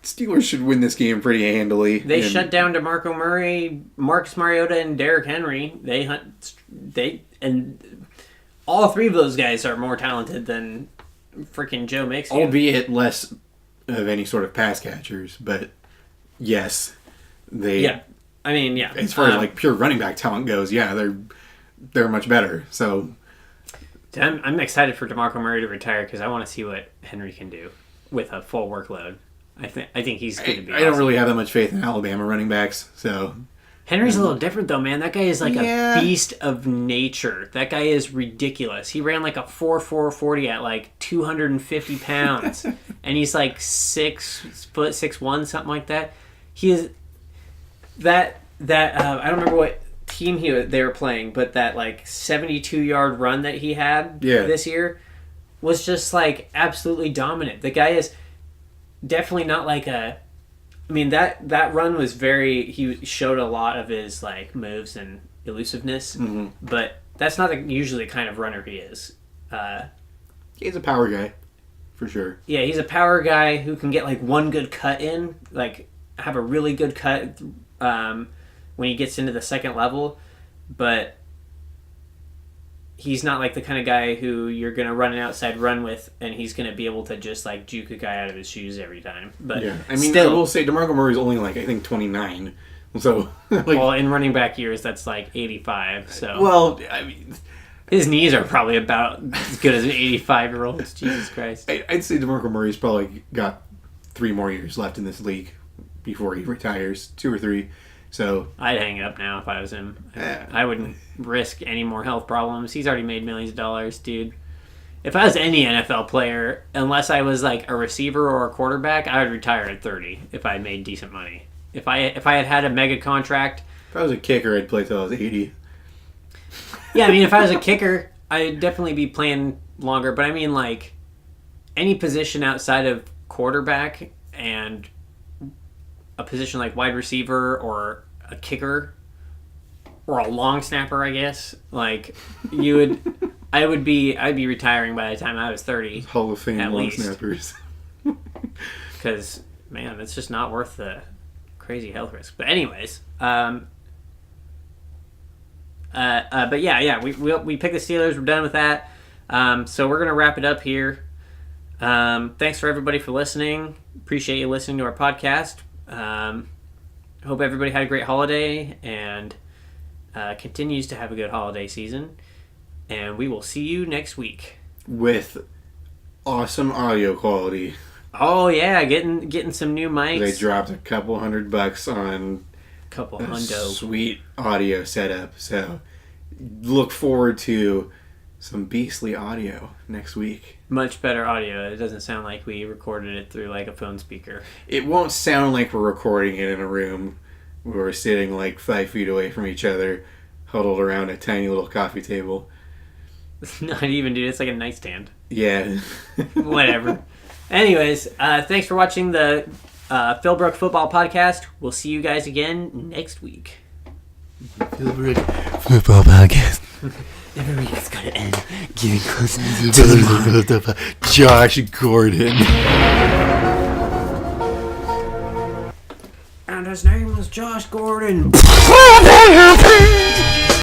Steelers should win this game pretty handily. They shut down DeMarco Murray, Marcus Mariota, and Derrick Henry. And all three of those guys are more talented than freaking Joe Mixon. Albeit less of any sort of pass catchers, but yes, they... Yeah. I mean, yeah. As far as like pure running back talent goes, yeah, they're much better. So I'm excited for DeMarco Murray to retire because I want to see what Henry can do with a full workload. I think he's going to be. I don't really have that much faith in Alabama running backs. So Henry's a little different though, man. That guy is like a beast of nature. That guy is ridiculous. He ran like a 4.40 at like 250 pounds, and he's like 6'1", something like that. He is that I don't remember what team they were playing, but that like 72-yard run that he had this year was just like absolutely dominant. The guy is definitely not like a... I mean, that run was he showed a lot of his like moves and elusiveness, but that's not usually the kind of runner he is. He's a power guy, for sure. Yeah, he's a power guy who can get like one good cut in, like have a really good cut when he gets into the second level, but he's not like the kind of guy who you're going to run an outside run with and he's going to be able to just like juke a guy out of his shoes every time. But yeah, I mean, I will say DeMarco Murray's only like, I think 29. So like, well, in running back years, that's like 85. So well, I mean, his knees are probably about as good as an 85-year-old's. Jesus Christ. I'd say DeMarco Murray's probably got 3 more years left in this league before he retires, 2 or 3. So I'd hang it up now if I was him. I wouldn't risk any more health problems. He's already made millions of dollars, dude. If I was any NFL player, unless I was like a receiver or a quarterback, I would retire at 30 if I made decent money. If I had a mega contract... If I was a kicker, I'd play till I was 80. Yeah, I mean, if I was a kicker, I'd definitely be playing longer. But I mean, like, any position outside of quarterback and a position like wide receiver or a kicker or a long snapper, I guess, like, I'd be retiring by the time I was 30. Hall of Fame long snappers. Because, man, it's just not worth the crazy health risk. But anyways, but yeah, we picked the Steelers. We're done with that. So we're gonna wrap it up here. Thanks for everybody for listening. Appreciate you listening to our podcast. Hope everybody had a great holiday and continues to have a good holiday season. And we will see you next week with awesome audio quality. Oh yeah, getting some new mics. They dropped a couple $100 on hundo sweet audio setup. So look forward to some beastly audio next week. Much better audio. It doesn't sound like we recorded it through like a phone speaker. It won't sound like we're recording it in a room where we're sitting like 5 feet away from each other, huddled around a tiny little coffee table. It's not even, dude. It's like a nightstand. Yeah. Whatever. Anyways, thanks for watching the Philbrook Football Podcast. We'll see you guys again next week. Philbrook Football Podcast. Every week it's got to end getting closer to the Josh Gordon. And his name was Josh Gordon.